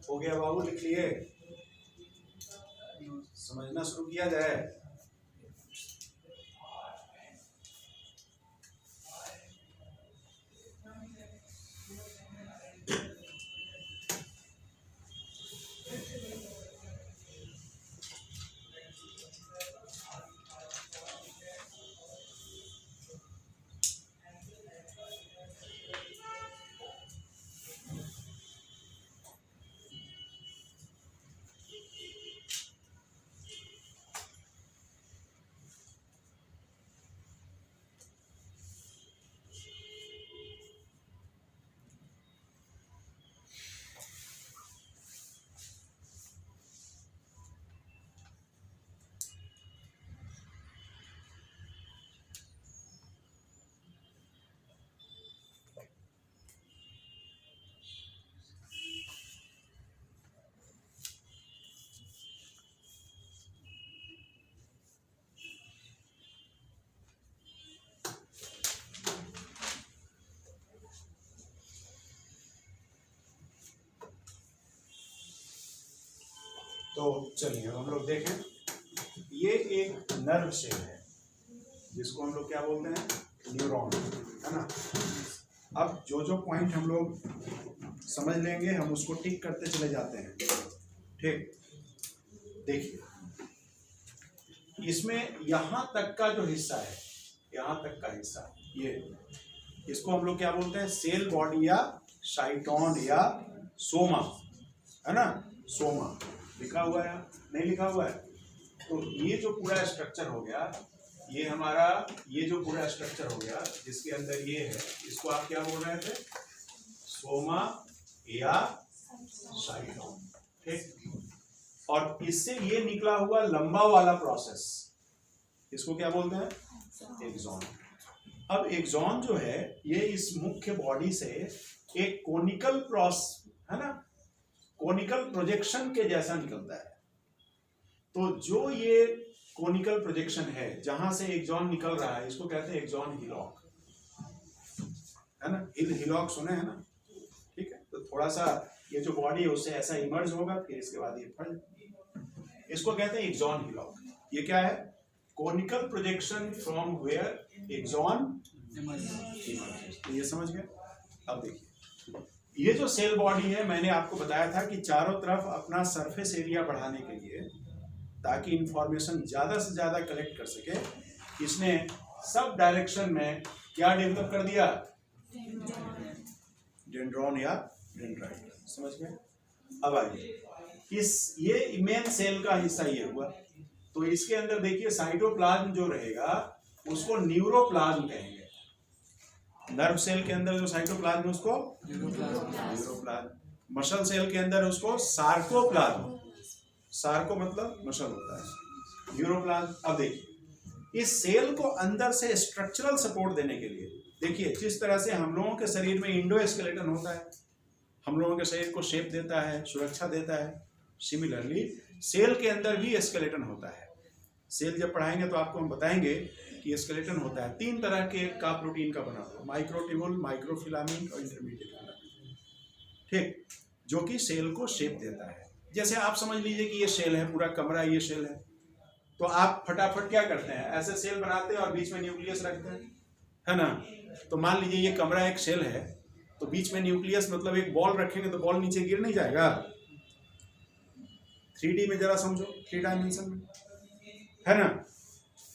हो गया बाबू, लिख लिए? समझना शुरू किया जाए। तो चलिए हम लोग देखें, ये एक नर्व सेल है जिसको हम लोग क्या बोलते हैं, न्यूरॉन, है ना। अब जो जो पॉइंट हम लोग समझ लेंगे हम उसको टिक करते चले जाते हैं, ठीक। देखिए इसमें यहाँ तक का जो हिस्सा है, यहाँ तक का हिस्सा, ये इसको हम लोग क्या बोलते हैं, सेल बॉडी या साइटोन या सोमा, है ना। सोमा लिखा हुआ है, नहीं लिखा हुआ है? तो ये जो पूरा स्ट्रक्चर हो गया, ये हमारा ये जो पूरा स्ट्रक्चर हो गया जिसके अंदर ये है, इसको आप क्या बोल रहे थे, सोमा या साइटोन, ठीक। और इससे ये निकला हुआ लंबा वाला प्रोसेस, इसको क्या बोलते हैं, एक्सॉन। अब एक्सॉन जो है ये इस मुख्य बॉडी से एक कोनिकल है ना, कोनिकल प्रोजेक्शन के जैसा निकलता है। तो जो ये कोनिकल प्रोजेक्शन है जहां से एक्सॉन निकल रहा है, इसको कहते हैं एक्सॉन हिलॉक, है ना। हिलॉक सुने हैं ना, ठीक है। तो थोड़ा सा ये जो बॉडी है उससे ऐसा इमर्ज होगा, फिर इसके बाद ये फल, इसको कहते हैं एक्सॉन हिलॉक। ये क्या है, conical projection from where axon emerges. तो ये समझ गए। अब देखिए ये जो सेल बॉडी है, मैंने आपको बताया था कि चारों तरफ अपना सरफेस एरिया बढ़ाने के लिए, ताकि इंफॉर्मेशन ज्यादा से ज्यादा कलेक्ट कर सके, इसने सब डायरेक्शन में क्या डेवलप कर दिया, डेंड्रॉन या डेंड्राइट, समझ गए। अब आइए ये मेन सेल का हिस्सा ये हुआ। तो इसके अंदर देखिए साइटोप्लाज्म जो रहेगा उसको न्यूरोप्लाज्म कहेंगे। नर्व सेल के अंदर जो साइटोप्लाज्म उसको न्यूरोप्लाज्म, मसल सेल के अंदर उसको सार्कोप्लाज्म, सार्को मतलब मसल होता है, न्यूरोप्लाज्म। अब देखिए इस सेल को अंदर से स्ट्रक्चरल सपोर्ट देने के लिए, देखिए जिस तरह से हम लोगों के शरीर में इंडोस्केलेटन होता है, हम लोगों के शरीर को शेप देता है, सुरक्षा देता है, सिमिलरली सेल के अंदर भी स्केलेटन होता है। सेल जब पढ़ाएंगे तो आपको हम बताएंगे कि स्केलेटन होता है 3 तरह के का प्रोटीन का बना हुआ, माइक्रोट्यूबुल, माइक्रोफिलामेंट और इंटरमीडिएट फिलामेंट, ठीक, जो कि सेल को शेप देता है। जैसे आप समझ लीजिए कि ये सेल है, पूरा कमरा ये सेल है, तो आप फटाफट क्या करते हैं, ऐसे सेल बनाते हैं और बीच में न्यूक्लियस रखते हैं, है ना। तो मान लीजिए ये कमरा एक सेल है, तो बीच में न्यूक्लियस मतलब एक बॉल रखेंगे तो बॉल नीचे गिर नहीं जाएगा। 3D में जरा समझो, 3 डायमेंशन में, है ना।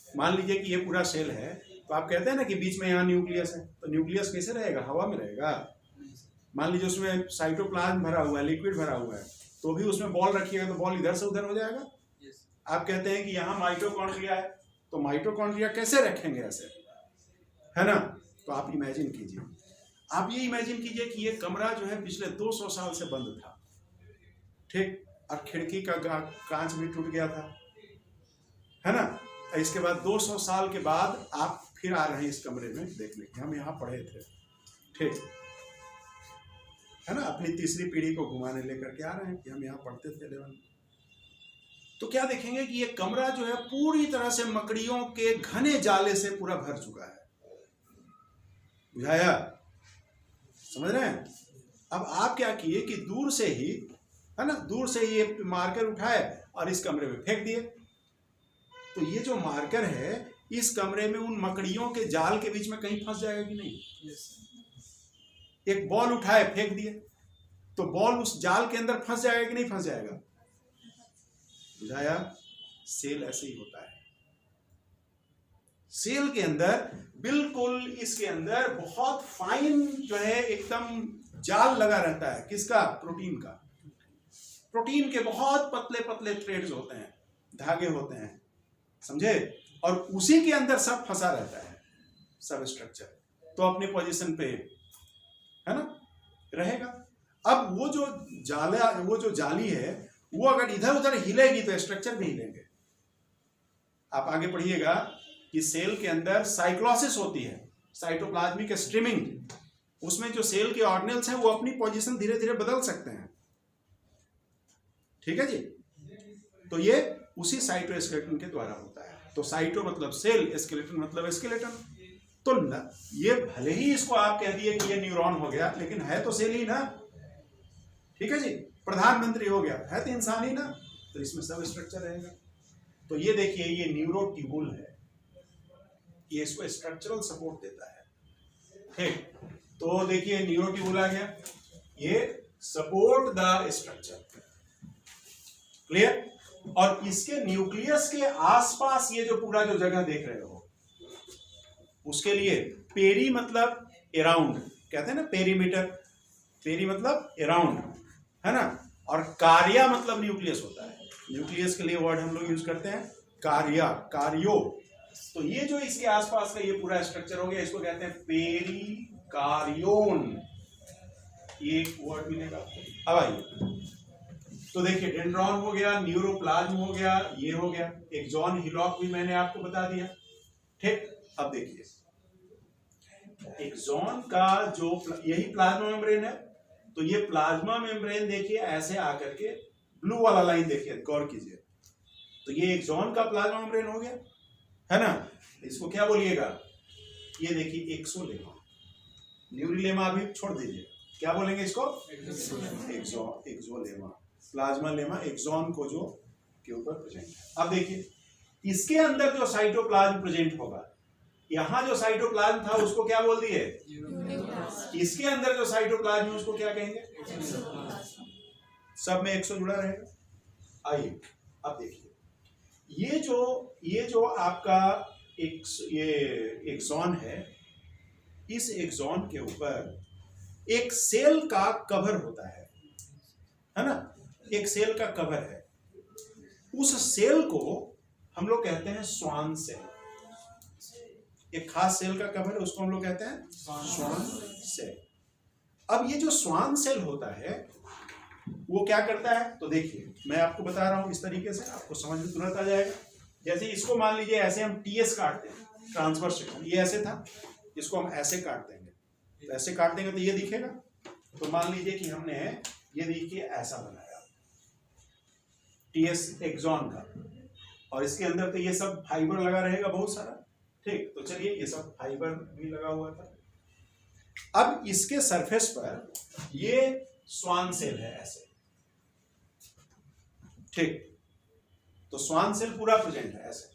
मान लीजिए कि ये पूरा सेल है, तो आप कहते हैं ना कि बीच में यहाँ न्यूक्लियस है, तो न्यूक्लियस कैसे रहेगा, हवा में रहेगा। मान लीजिए उसमें साइटोप्लाज्म भरा हुआ है, लिक्विड भरा हुआ है, तो भी उसमें बॉल रखिएगा तो बॉल इधर से उधर हो जाएगा। आप कहते हैं कि यहाँ माइटोकॉन्ड्रिया है, तो माइटोकॉन्ड्रिया कैसे रखेंगे ऐसे, है ना। तो आप इमेजिन कीजिए, आप ये इमेजिन कीजिए कि ये कमरा जो है पिछले 200 साल से बंद था, ठीक, और खिड़की का कांच भी टूट गया था, है ना। इसके बाद 200 साल के बाद आप फिर आ रहे हैं इस कमरे में देखने के, हम यहाँ पढ़े थे, ठीक है ना, अपनी तीसरी पीढ़ी को घुमाने लेकर के आ रहे हैं कि हम यहाँ पढ़ते थे 11। तो क्या देखेंगे कि ये कमरा जो है पूरी तरह से मकड़ियों के घने जाले से पूरा भर चुका है। बुझाया, समझ रहे हैं। अब आप क्या किए कि दूर से ही, है ना, दूर से ही ये मार्कर उठाए और इस कमरे में फेंक दिए। तो ये जो मार्कर है इस कमरे में उन मकड़ियों के जाल के बीच में कहीं फंस जाएगा कि नहीं। एक बॉल उठाए फेंक दिए, तो बॉल उस जाल के अंदर फंस जाएगा कि नहीं फंस जाएगा। बुझाया। सेल ऐसे ही होता है। सेल के अंदर बिल्कुल इसके अंदर बहुत फाइन जो है एकदम जाल लगा रहता है, किसका, प्रोटीन का। प्रोटीन के बहुत पतले पतले थ्रेड्स होते हैं, धागे होते हैं, समझे, और उसी के अंदर सब फंसा रहता है, सब स्ट्रक्चर, तो अपनी पोजीशन पे, है ना, रहेगा। अब वो जो जाली है वो अगर इधर उधर हिलेगी तो स्ट्रक्चर भी हिलेंगे। आप आगे पढ़िएगा कि सेल के अंदर साइक्लोसिस होती है, साइटोप्लाज्मिक स्ट्रीमिंग, उसमें जो सेल के ऑर्गेनेल्स हैं वो अपनी पोजीशन धीरे धीरे बदल सकते हैं, ठीक है जी। तो ये उसी साइटोस्केलेटन के द्वारा होता है। तो साइटो मतलब सेल, स्केलेटन मतलब स्केलेटन। तो ये भले ही इसको आप कह दिए कि ये न्यूरॉन हो गया, लेकिन है तो सेल ही ना, ठीक है जी। प्रधानमंत्री हो गया, है तो इंसान ही ना, तो इसमें सब स्ट्रक्चर रहेगा। तो ये देखिए ये न्यूरोट्यूबुल है, ये इसको स्ट्रक्चरल सपोर्ट देता है, ठीक। तो देखिए न्यूरोट्यूबुल आ गया, ये सपोर्ट द स्ट्रक्चर, क्लियर। और इसके न्यूक्लियस के आसपास ये जो पूरा जो जगह देख रहे हो, उसके लिए पेरी मतलब अराउंड, कहते हैं ना पेरीमीटर, पेरी मतलब अराउंड, है ना, और कार्या मतलब न्यूक्लियस होता है। न्यूक्लियस के लिए वर्ड हम लोग यूज करते हैं कार्या, कार्यो। तो ये जो इसके आसपास का ये पूरा स्ट्रक्चर हो गया, इसको कहते हैं पेरिकार्योन, ये एक वर्ड मिलेगा। अब आइए, तो देखिए डेंड्रॉन हो गया, न्यूरोप्लाज्म हो गया, ये हो गया, एक्सॉन हिलॉक भी मैंने आपको बता दिया, ठीक। अब देखिए एक्सॉन का जो यही प्लाज्मा मेम्ब्रेन है, तो ये प्लाज्मा मेम्ब्रेन देखिए ऐसे आकर के ब्लू वाला लाइन देखिए, गौर कीजिए, तो ये एक्सॉन का प्लाज्मा मेम्ब्रेन हो गया, है ना। इसको क्या बोलिएगा, ये देखिए एक्सोलेमा, न्यूरिलेमा अभी छोड़ दीजिए, क्या बोलेंगे इसको, एक्सोलेमा, प्लाज्मा लेमा, एक्सॉन को जो के ऊपर प्रेजेंट है। अब देखिए इसके अंदर जो साइटोप्लाज्म प्रेजेंट होगा, यहां जो साइटोप्लाज्म था उसको क्या बोल दिए, इसके अंदर जो साइटोप्लाज्म है उसको क्या कहेंगे, सब में 100 जुड़ा रहेगा। आइए अब देखिए ये जो आपका ये एक्सॉन है, इस एक्सॉन के ऊपर एक सेल का कवर होता है ना, एक सेल का कवर है। उस सेल को हम लोग कहते हैं स्वान सेल। एक खास सेल का कवर है, उसको हम लोग कहते हैं स्वान सेल। अब ये जो स्वान सेल होता है वो क्या करता है, तो देखिए मैं आपको बता रहा हूं इस तरीके से, आपको समझ में तुरंत आ जाएगा। जैसे इसको मान लीजिए ऐसे हम टीएस काटते हैं, ट्रांसवर्स सेक्शन, ये ऐसे था, इसको हम ऐसे काट देंगे, तो ऐसे काट देंगे तो ये दिखेगा। तो मान लीजिए कि हमने ये देखिए ऐसा बनाया टीएस एक्सॉन का, और इसके अंदर तो ये सब फाइबर लगा रहेगा बहुत सारा, ठीक। तो चलिए ये सब फाइबर भी लगा हुआ था। अब इसके सरफेस पर ये स्वान सेल है ऐसे, ठीक। तो स्वान सेल पूरा प्रेजेंट है ऐसे।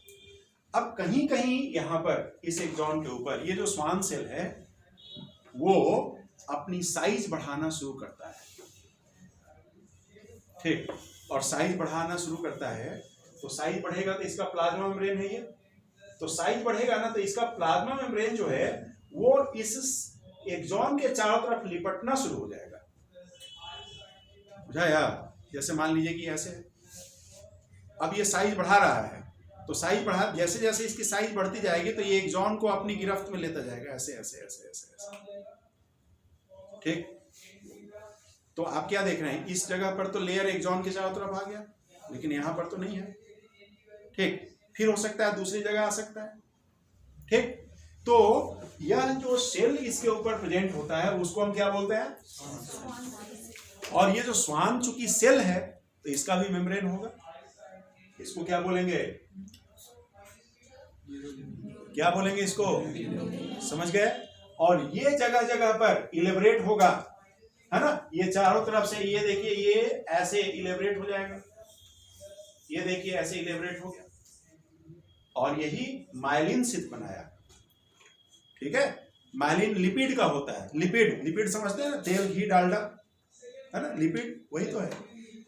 अब कहीं कहीं यहां पर इस एक्सॉन के ऊपर ये जो स्वान सेल है वो अपनी साइज बढ़ाना शुरू करता है, ठीक, और साइज बढ़ाना शुरू करता है तो साइज बढ़ेगा तो इसका प्लाज्मा मेम्ब्रेन है ये, तो साइज बढ़ेगा ना तो इसका प्लाज्मा मेम्ब्रेन जो है वो इस एक्सॉन के चारों तरफ लिपटना शुरू हो जाएगा। बुझाया? जैसे मान लीजिए कि ऐसे अब ये साइज बढ़ा रहा है तो साइज बढ़ा, जैसे जैसे इसकी साइज बढ़ती जाएगी तो ये एक्सॉन को अपनी गिरफ्त में लेता जाएगा, ऐसे ऐसे ऐसे ऐसे ऐसे, ठीक। तो आप क्या देख रहे हैं, इस जगह पर तो लेयर एक्सॉन के चारों तरफ आ गया, लेकिन यहां पर तो नहीं है, ठीक। फिर हो सकता है दूसरी जगह आ सकता है, ठीक। तो यह जो सेल इसके ऊपर प्रेजेंट होता है उसको हम क्या बोलते हैं, और ये जो स्वान चूंकि सेल है तो इसका भी मेम्ब्रेन होगा, इसको क्या बोलेंगे, क्या बोलेंगे इसको, समझ गए। और ये जगह जगह पर इलेबरेट होगा, है ना, ये चारों तरफ से ये देखिए ये ऐसे इलेबरेट हो जाएगा, ये देखिए ऐसे इलेबरेट हो गया, और यही माइलिन शीथ बनाया, ठीक है। माइलिन लिपिड का होता है, लिपिड, लिपिड समझते हैं ना, तेल घी डालडा, है ना, लिपिड वही तो है।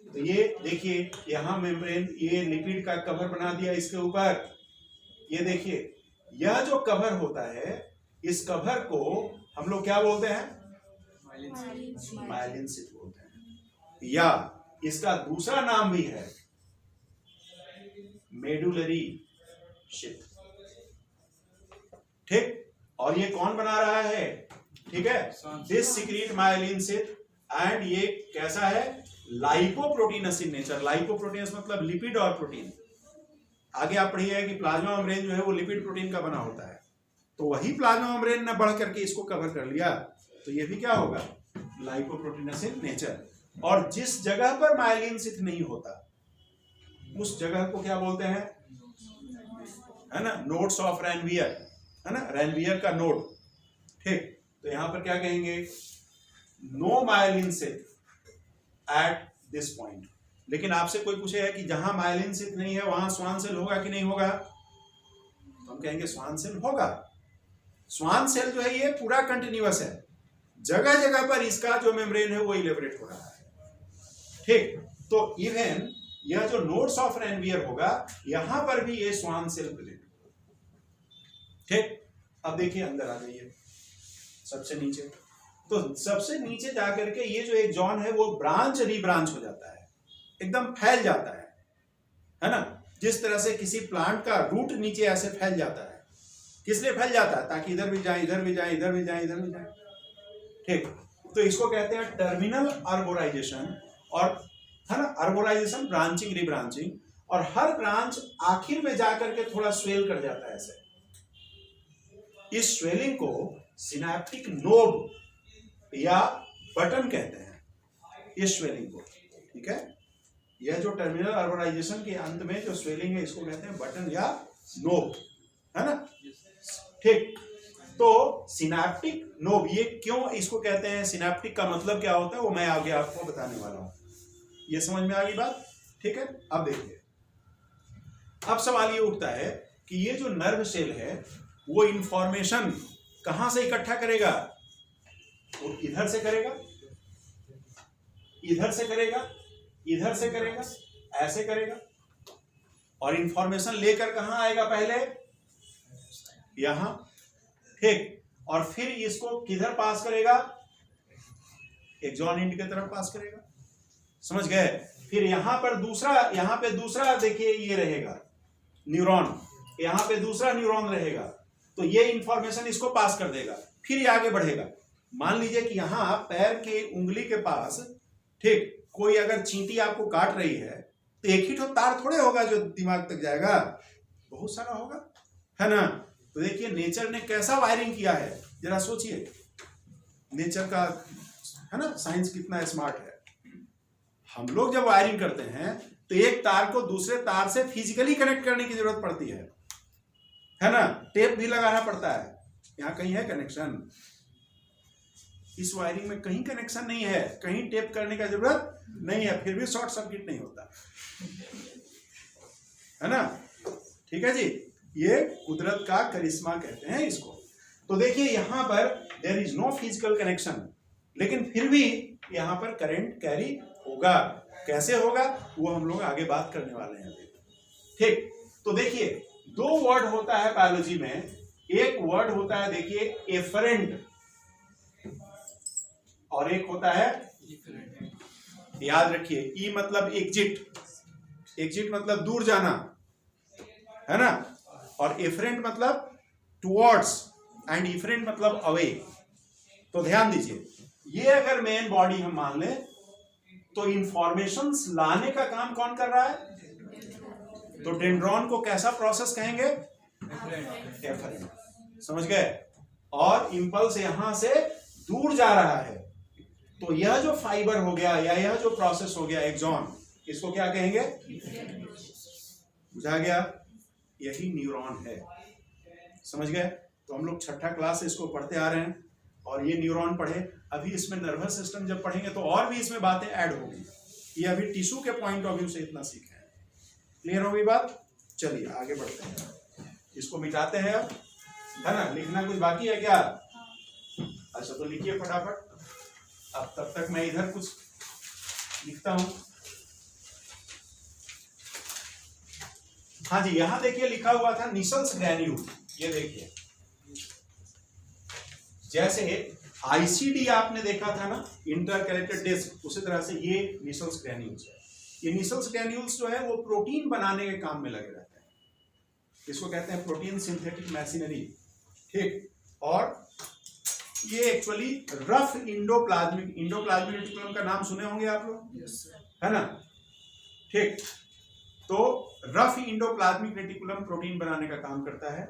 तो ये देखिए यहां मेम्ब्रेन, ये लिपिड का कवर बना दिया इसके ऊपर, ये देखिए यह जो कवर होता है इस कवर को हम लोग क्या बोलते हैं, माइलिन शीथ बोलते हैं, या इसका दूसरा नाम भी है मेडुलरी शीथ, ठीक। और ये कौन बना रहा है, ठीक है, this secrete myelin sheath, and ये कैसा है, लाइपोप्रोटीनस इन नेचर, लाइपोप्रोटीनस मतलब लिपिड और प्रोटीन। आगे आप पढ़िए कि प्लाज्मा मेम्ब्रेन जो है वो लिपिड प्रोटीन का बना होता है, तो वही प्लाज्मा मेम्ब्रेन ने बढ़ करके इसको कवर कर लिया, तो ये भी क्या होगा, लाइपोप्रोटीनस इन नेचर। और जिस जगह पर माइलिन शीथ नहीं होता उस जगह को क्या बोलते हैं, है ना, नोड्स ऑफ रैनवियर, है ना, रैनवियर का नोड, ठीक। तो यहां पर क्या कहेंगे, no myelin sheath at this point. लेकिन आपसे कोई पूछे है कि जहां माइलिन शीथ नहीं है वहां स्वान सेल होगा कि नहीं होगा, तो हम कहेंगे स्वान सेल होगा। स्वान सेल जो है ये पूरा कंटिन्यूअस है, जगह जगह पर इसका जो मेम्ब्रेन है वो इलेबरेट हो रहा है, ठीक। तो इवन यह जो नोड्स ऑफ रैनवियर होगा यहां पर भी ये स्वान सेल प्रेजेंट होगा, ठीक। अब देखिए अंदर आ जाइए सबसे नीचे, तो सबसे नीचे जाकर के ये जो एक जॉन है वो ब्रांच रीब्रांच हो जाता है, एकदम फैल जाता है ना, जिस तरह से किसी प्लांट का रूट नीचे ऐसे फैल जाता है। किस लिए फैल जाता है, ताकि इधर भी जाए, इधर भी जाए, इधर भी जाए, इधर भी जाए, ठीक। तो इसको कहते हैं टर्मिनल अर्बोराइजेशन, और है ना, अर्बोराइजेशन, ब्रांचिंग, रीब्रांचिंग, और हर ब्रांच आखिर में जाकर के थोड़ा स्वेल कर जाता है ऐसे। इस स्वेलिंग को सिनेप्टिक नोब या बटन कहते हैं, इस स्वेलिंग को, ठीक है। यह जो टर्मिनल अर्बोराइजेशन के अंत में जो स्वेलिंग है इसको कहते हैं बटन या नोब, है ना, ठीक। तो सिनेप्टिक नोब, ये क्यों इसको कहते हैं, सिनेप्टिक का मतलब क्या होता है वो मैं आगे आपको बताने वाला हूं, ये समझ में आ गई बात, ठीक है। अब देखिए, अब सवाल ये उठता है कि ये जो नर्व सेल है वो इंफॉर्मेशन कहां से इकट्ठा करेगा, वो इधर से करेगा, इधर से करेगा, इधर से करेगा, ऐसे करेगा, और इंफॉर्मेशन लेकर कहां आएगा, पहले यहां, ठीक। और फिर इसको किधर पास करेगा, एक्सॉन एंड की तरफ पास करेगा, समझ गए। फिर यहां पे दूसरा देखिए ये रहेगा न्यूरॉन, यहां पे दूसरा न्यूरॉन रहेगा, तो ये इंफॉर्मेशन इसको पास कर देगा, फिर ये आगे बढ़ेगा। मान लीजिए कि यहां पैर के उंगली के पास, ठीक, कोई अगर चींटी आपको काट रही है तो एक ही तो तार थोड़े होगा जो दिमाग तक जाएगा, बहुत सारा होगा, है ना। तो देखिए नेचर ने कैसा वायरिंग किया है, जरा सोचिए, नेचर का, है ना, साइंस कितना स्मार्ट है। हम लोग जब वायरिंग करते हैं तो एक तार को दूसरे तार से फिजिकली कनेक्ट करने की जरूरत पड़ती है ना, टेप भी लगाना पड़ता है, यहाँ कहीं है कनेक्शन, इस वायरिंग में कहीं कनेक्शन नहीं है, कहीं टेप करने का जरूरत नहीं है, फिर भी शॉर्ट सर्किट नहीं होता, है ना, ठीक है जी। ये कुदरत का करिश्मा कहते हैं इसको। तो देखिए यहाँ पर there is no physical connection, लेकिन फिर भी यहाँ पर करंट कैरी होगा। कैसे होगा वो हम लोग आगे बात करने वाले हैं। ठीक, तो देखिए दो वर्ड होता है बायोलॉजी में। एक वर्ड होता है देखिए एफरेंट, और एक होता है, याद रखिए, ई मतलब एग्जिट, एग्जिट मतलब दूर जाना, है ना, और एफरेंट मतलब टुवर्ड्स, एंड इफरेंट मतलब अवे। तो ध्यान दीजिए, ये अगर मेन बॉडी हम मान लें तो इंफॉर्मेशंस लाने का काम कौन कर रहा है? तो डेंड्रॉन को कैसा प्रोसेस कहेंगे? एफरेंट, समझ गए। और इंपल्स यहां से दूर जा रहा है, तो यह जो फाइबर हो गया या यह जो प्रोसेस हो गया एक्सॉन, इसको क्या कहेंगे? बुझा गया? यही न्यूरॉन है, समझ गए। तो हम लोग छठा क्लास से इसको पढ़ते आ रहे हैं और ये न्यूरॉन पढ़े। अभी इसमें नर्वस सिस्टम जब पढ़ेंगे तो और भी इसमें बातें ऐड होगी। ये अभी टिश्यू के पॉइंट ऑफ व्यू से इतना सीखे हैं। क्लियर होगी बात? चलिए आगे बढ़ते हैं, इसको मिटाते हैं अब, है ना। लिखना कुछ बाकी है क्या? अच्छा तो लिखिए फटाफट। अब तब तक मैं इधर कुछ लिखता हूं। हाँ जी, यहां देखिए लिखा हुआ था निसल्स ग्रैन्यूल। ये देखिए, जैसे आईसीडी आपने देखा था ना, इंटरकैरेक्टर डिस्क, उसी तरह से ये निसल्स ग्रैन्यूल्स है। ये निसल्स ग्रैन्यूल्स जो है वो प्रोटीन बनाने के काम में लगे रहते हैं। इसको कहते हैं प्रोटीन सिंथेटिक मैशिनरी। ठीक, और ये एक्चुअली रफ इंडोप्लाज्मिक रेटिकुलम का नाम सुने होंगे आप लोग, है ना। ठीक, तो रफ इंडोप्लाज्मिक रेटिकुलम प्रोटीन बनाने का काम करता है।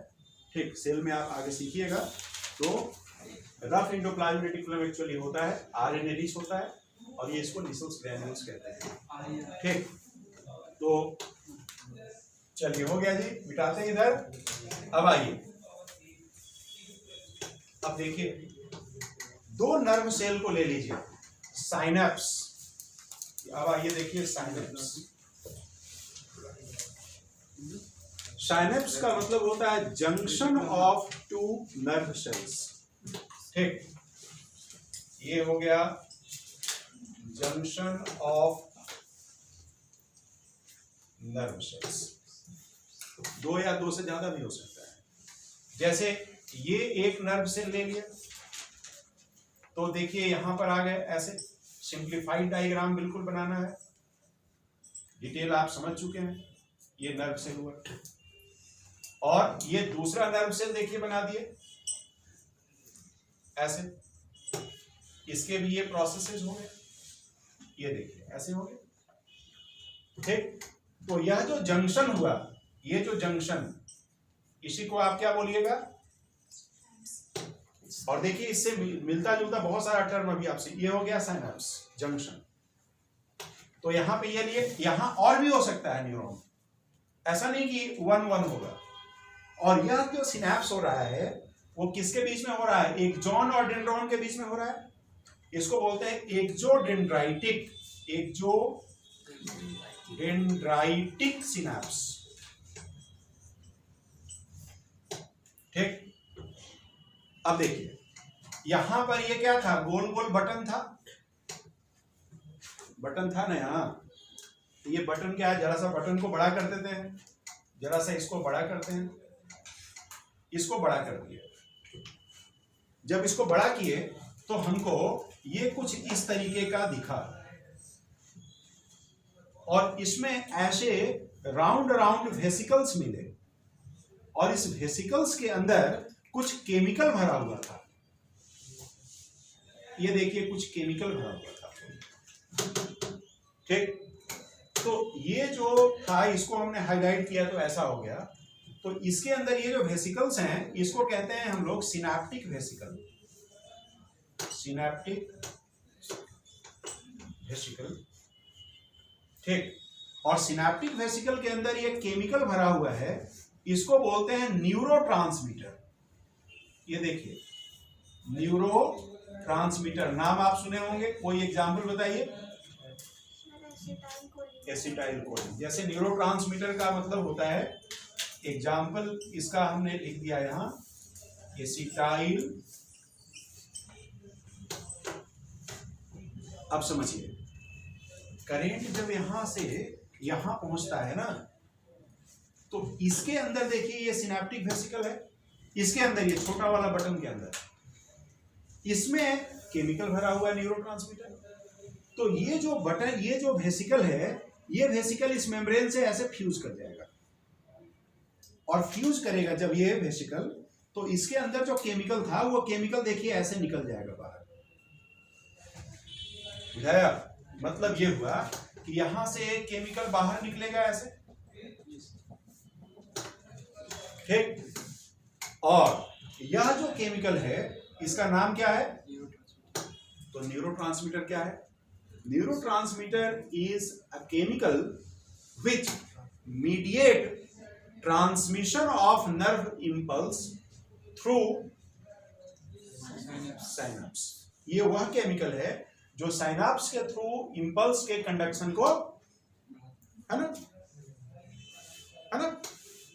ठीक, सेल में आप आगे सीखिएगा। तो रफ इंडोप्लाज्मिक रेटिकुलम एक्चुअली होता है आरएनए रिच होता है, और ये इसको निसल्स ग्रैन्यूल्स कहते हैं। ठीक, तो चलिए हो गया जी, मिटाते हैं इधर। अब आइए, अब देखिए दो नर्व सेल को ले लीजिए, साइनेप्स। अब आइए देखिए साइनेप्स। साइनेप्स का मतलब होता है junction of two nerve cells. ठीक, ये हो गया जंक्शन ऑफ नर्व सेल्स। दो या दो से ज्यादा भी हो सकता है। जैसे ये एक नर्व सेल ले लिया, तो देखिए यहां पर आ गए, ऐसे सिंप्लीफाइड डायग्राम बिल्कुल बनाना है। डिटेल आप समझ चुके हैं। ये नर्व सेल हुआ, और ये दूसरा नर्व सेल देखिए बना दिए ऐसे, इसके भी ये प्रोसेसेस हो गए, ये देखिए ऐसे हो गए। ठीक, तो यह जो जंक्शन हुआ, ये जो जंक्शन, इसी को आप क्या बोलिएगा? और देखिए इससे मिलता जुलता बहुत सारा टर्म अभी आपसे, ये हो गया साइनेप्स जंक्शन। तो यहां पे ये लिए, यहां और भी हो सकता है न्यूरॉन, ऐसा नहीं कि वन होगा। और यह जो सिनेप्स हो रहा है वो किसके बीच में हो रहा है? एक्सॉन और डेंड्रॉन के बीच में हो रहा है। इसको बोलते हैं एक्सोडेंड्राइटिक, एक्सोडेंड्राइटिक सिनेप्स। ठीक, अब देखिए यहां पर ये क्या था? गोल गोल बटन था, बटन था ना यहाँ। तो ये बटन क्या है? जरा सा बटन को बड़ा कर देते हैं, जरा सा इसको बड़ा करते हैं, इसको बड़ा कर दिया। जब इसको बड़ा किए तो हमको ये कुछ इस तरीके का दिखा, और इसमें ऐसे राउंड राउंड वेसिकल्स मिले, और इस वेसिकल्स के अंदर कुछ केमिकल भरा हुआ था। ये देखिए कुछ केमिकल भरा हुआ था। ठीक, तो ये जो था इसको हमने हाईलाइट किया तो ऐसा हो गया। तो इसके अंदर ये जो वेसिकल्स हैं इसको कहते हैं हम लोग सिनेप्टिक वेसिकल, सिनेप्टिक वेसिकल। ठीक, और सिनेप्टिक वेसिकल के अंदर ये केमिकल भरा हुआ है, इसको बोलते हैं न्यूरोट्रांसमीटर। ये देखिए न्यूरोट्रांसमीटर, नाम आप सुने होंगे, कोई एग्जांपल बताइए। Acetyl choline. जैसे न्यूरोट्रांसमीटर का मतलब होता है एग्जाम्पल इसका हमने लिख दिया यहां एसिटाइल। अब समझिए, करेंट जब यहां से यहां पहुंचता है ना, तो इसके अंदर देखिए ये सिनेप्टिक वेसिकल है, इसके अंदर ये छोटा वाला बटन के अंदर इसमें केमिकल भरा हुआ है, न्यूरोट्रांसमीटर। तो ये जो बटन, ये जो वेसिकल है, ये वेसिकल इस मेम्ब्रेन से ऐसे फ्यूज कर जाएगा, और फ्यूज करेगा जब ये वेसिकल, तो इसके अंदर जो केमिकल था वो केमिकल देखिए ऐसे निकल जाएगा बाहर। बुझाया? मतलब ये हुआ कि यहां से केमिकल बाहर निकलेगा ऐसे, ठीक। और यह जो केमिकल है इसका नाम क्या है? तो न्यूरोट्रांसमीटर क्या है? Neurotransmitter is a chemical which mediate transmission of nerve impulse through synapse. ये वह केमिकल है जो साइनाप्स के थ्रू इंपल्स के कंडक्शन को, है ना,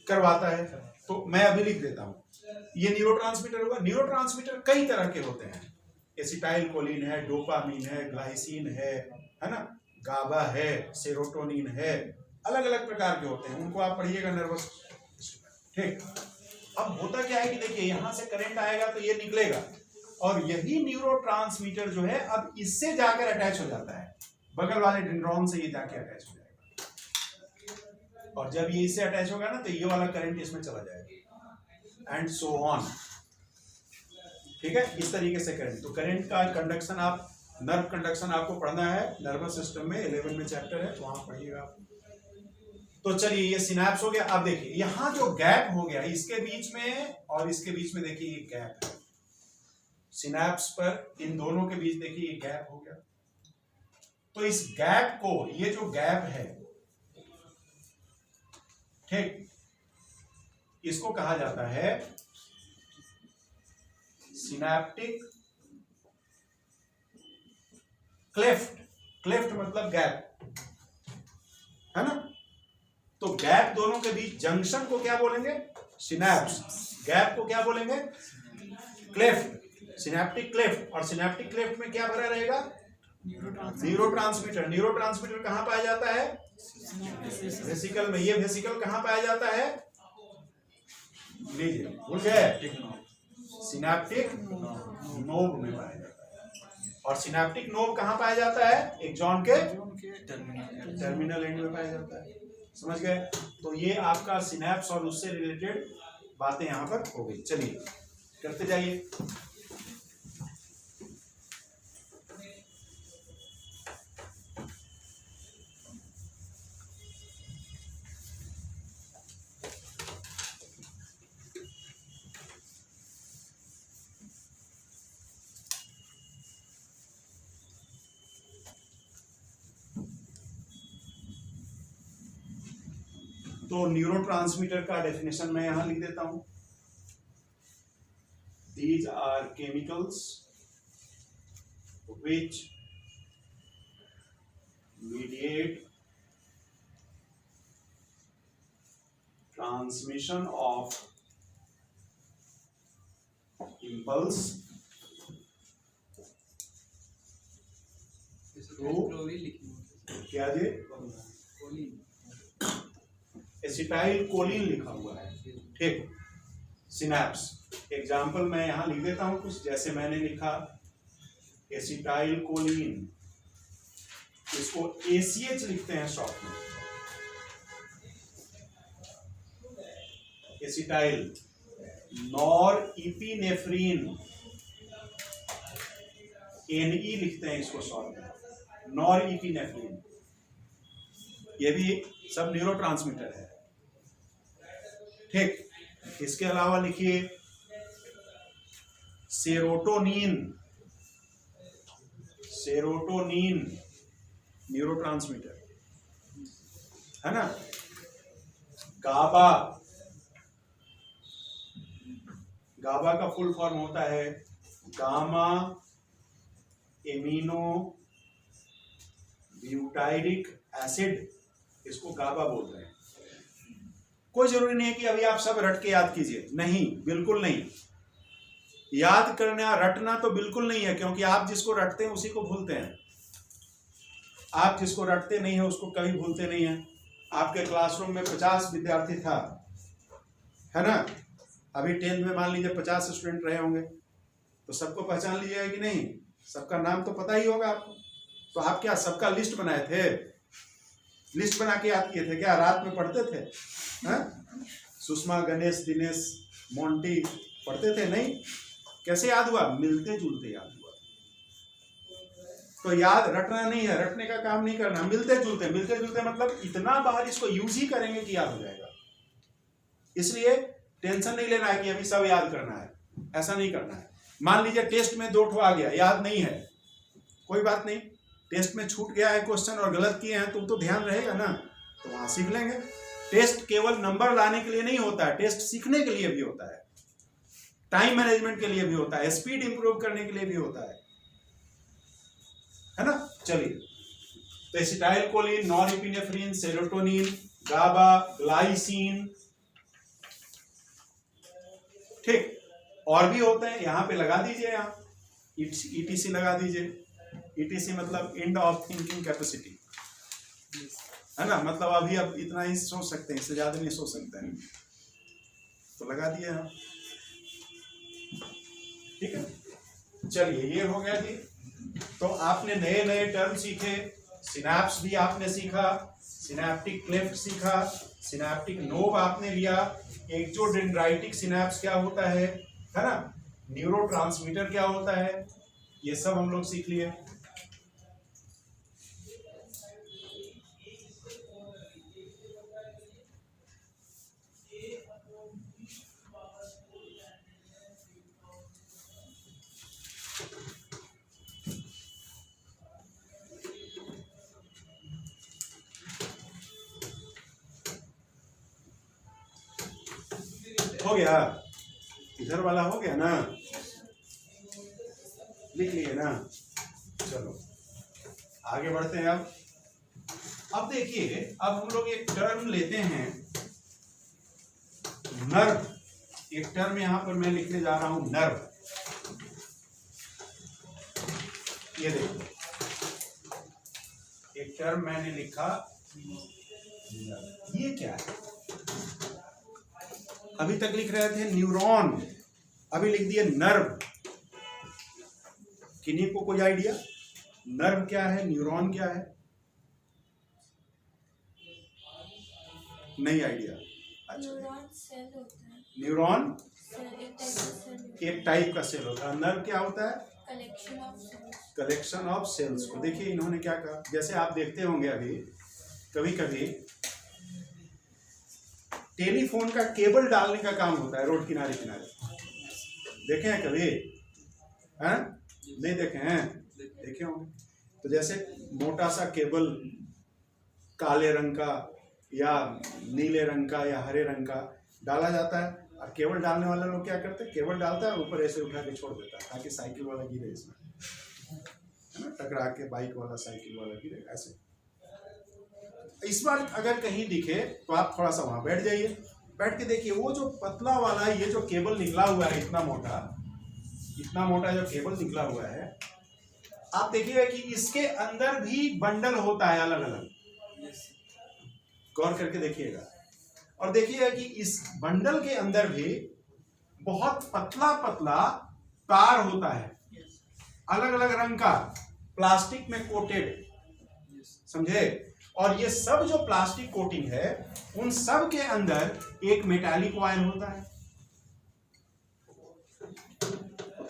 करवाता है। तो मैं अभी लिख देता हूं, ये न्यूरोट्रांसमीटर हुआ। न्यूरोट्रांसमीटर कई तरह के होते हैं, एसिटाइल कोलिन है, डोपामिन है, ग्लाइसिन है ना, गाबा है, सेरोटोनिन है, अलग अलग प्रकार के होते हैं, उनको आप पढ़िएगा नर्वस, ठीक। अब होता क्या है कि देखिए यहां से करंट आएगा तो ये निकलेगा, और यही न्यूरोट्रांसमीटर जो है अब इससे जाकर अटैच हो जाता है, बगल वाले न्यूरॉन से ये जाके अटैच हो जाएगा, और जब ये इससे अटैच होगा ना तो ये वाला करंट इसमें चला जाएगा, एंड सो ऑन, ठीक है। इस तरीके से करंट, तो करंट का कंडक्शन, आप नर्व कंडक्शन आपको पढ़ना है नर्वस सिस्टम में, 11 में चैप्टर है, तो वहां पढ़िएगा आप। तो चलिए ये सिनेप्स हो गया। अब देखिए यहां जो गैप हो गया इसके बीच में और इसके बीच में, देखिए ये गैप है सिनेप्स पर, इन दोनों के बीच देखिए ये गैप हो गया। तो इस गैप को, ये जो गैप है, ठीक, इसको कहा जाता है सिनेप्टिक क्लेफ्ट। क्लेफ्ट मतलब गैप, है ना। तो गैप दोनों के बीच जंक्शन को क्या बोलेंगे? सिनेप्स। गैप को क्या बोलेंगे? Cleft, synaptic cleft. और सिनेप्टिक क्लेफ्ट में क्या भरा रहेगा? न्यूरोट्रांसमीटर। न्यूरोट्रांसमीटर कहां पाया जाता है? वेसिकल में। ये वेसिकल कहां पाया जाता है? लीजिए, भूल गए, सिनेप्टिक नोब में पाया जाता है। और सिनेप्टिक नोब कहां पाया जाता है? एक्सॉन के टर्मिनल एंड में पाया जाता है। समझ गए? तो ये आपका सिनेप्स और उससे रिलेटेड बातें यहां पर हो गई। चलिए करते जाइए। तो न्यूरोट्रांसमीटर का डेफिनेशन मैं यहां लिख देता हूं। These are chemicals which mediate transmission of impulse through क्या जी? एसिटाइल कोलिन लिखा हुआ है, ठीक। सिनेप्स, एग्जाम्पल मैं यहां लिख देता हूं कुछ, जैसे मैंने लिखा एसिटाइल कोलिन, इसको ACH लिखते हैं शॉर्ट में, एसिटाइल। नॉरइपिनेफ्रिन, NE लिखते हैं इसको शॉर्ट में, नॉरइपिनेफ्रिन। ये भी सब न्यूरोट्रांसमीटर है, ठीक। इसके अलावा लिखिए सेरोटोनिन। सेरोटोनिन न्यूरोट्रांसमीटर है ना। गाबा, गाबा का फुल फॉर्म होता है गामा एमिनो ब्यूटाइरिक एसिड, इसको गाबा बोलते हैं। कोई जरूरी नहीं है कि अभी आप सब रट के याद कीजिए, नहीं, बिल्कुल नहीं। याद करना, रटना तो बिल्कुल नहीं है, क्योंकि आप जिसको रटते हैं उसी को भूलते हैं। आप जिसको रटते नहीं है उसको कभी भूलते नहीं है। आपके क्लासरूम में 50 विद्यार्थी था, है ना? अभी 10th में मान लीजिए 50 स्टूडेंट रहे होंगे, तो सबको पहचान लीजिएगा कि नहीं? सबका नाम तो पता ही होगा आपको। तो आप क्या सबका लिस्ट बनाए थे? लिस्ट बना के याद किए थे क्या? रात में पढ़ते थे? सुषमा, गणेश, दिनेश, मोंटी पढ़ते थे? नहीं। कैसे याद हुआ? मिलते जुलते याद हुआ। तो याद रटना नहीं है, रटने का काम नहीं करना, मिलते जुलते। मिलते जुलते मतलब इतना बार इसको यूज ही करेंगे कि याद हो जाएगा। इसलिए टेंशन नहीं लेना है कि अभी सब याद करना है, ऐसा नहीं करना है। मान लीजिए टेस्ट में 2 ठो आ गया, याद नहीं है, कोई बात नहीं। टेस्ट में छूट गया है क्वेश्चन और गलत किए हैं तो ध्यान रहेगा ना, तो वहां सीख लेंगे। टेस्ट केवल नंबर लाने के लिए नहीं होता है, टेस्ट सीखने के लिए भी होता है, टाइम मैनेजमेंट के लिए भी होता है, स्पीड इंप्रूव करने के लिए भी होता है ना? चलिए, तो एसिटाइलकोलिन, नॉरएपिनेफ्रिन, सेरोटोनिन, गाबा, ग्लाइसिन, ठीक, और भी होते हैं। यहां पे लगा दीजिए, यहाँ ईटीसी लगा दीजिए। ईटीसी मतलब एंड ऑफ थिंकिंग कैपेसिटी, है ना? मतलब अभी अब इतना ही सोच सकते हैं, इससे ज्यादा नहीं सोच सकते हैं, तो लगा दिए हम। ठीक है, चलिए, ये हो गया जी। तो आपने नए नए टर्म सीखे, सिनैप्स भी आपने सीखा, सिनैप्टिक क्लेफ्ट सीखा, सिनैप्टिक नोब आपने लिया, एक्सोडेंड्राइटिक सिनैप्स क्या होता है ना? न्यूरोट्रांसमीटर क्या होता है, ये सब हम लोग सीख लिए। हो गया, इधर वाला हो गया ना, लिख लिए ना? चलो आगे बढ़ते हैं। अब देखिए, अब हम लोग एक टर्म लेते हैं, नर्व। एक टर्म यहां पर मैं लिखने जा रहा हूं, नर्व। ये देखो, एक टर्म मैंने लिखा, ये क्या है? अभी तक लिख रहे थे न्यूरॉन, अभी लिख दिए नर्व। किन्हीं को कोई आइडिया नर्व क्या है, न्यूरॉन क्या है? नहीं आइडिया? अच्छा, न्यूरॉन सेल होता है। न्यूरॉन एक टाइप का सेल होता है। नर्व क्या होता है? Collection of cells. Collection of cells को देखिए इन्होंने क्या कहा, जैसे आप देखते होंगे अभी कभी कभी टेलीफोन का केबल डालने का काम होता है रोड किनारे किनारे, देखे हैं कभी? हैं? नहीं देखे हैं? देखे होंगे। तो जैसे मोटा सा केबल काले रंग का या नीले रंग का या हरे रंग का डाला जाता है, और केबल डालने वाले लोग क्या करते हैं, केबल डालता है ऊपर ऐसे उठा के छोड़ देता है ताकि साइकिल वाला गिरे इसमें, है ना? टकरा के बाइक वाला साइकिल वाला गिरे ऐसे। इस बार अगर कहीं दिखे तो आप थोड़ा सा वहां बैठ जाइए, बैठ के देखिए वो जो पतला वाला ये जो केबल निकला हुआ है, इतना मोटा जो केबल निकला हुआ है, आप देखिएगा कि इसके अंदर भी बंडल होता है अलग अलग, गौर करके देखिएगा। और देखिएगा कि इस बंडल के अंदर भी बहुत पतला पतला तार होता है, अलग अलग रंग का, प्लास्टिक में कोटेड, समझे? और ये सब जो प्लास्टिक कोटिंग है, उन सब के अंदर एक मेटालिक ऑयल होता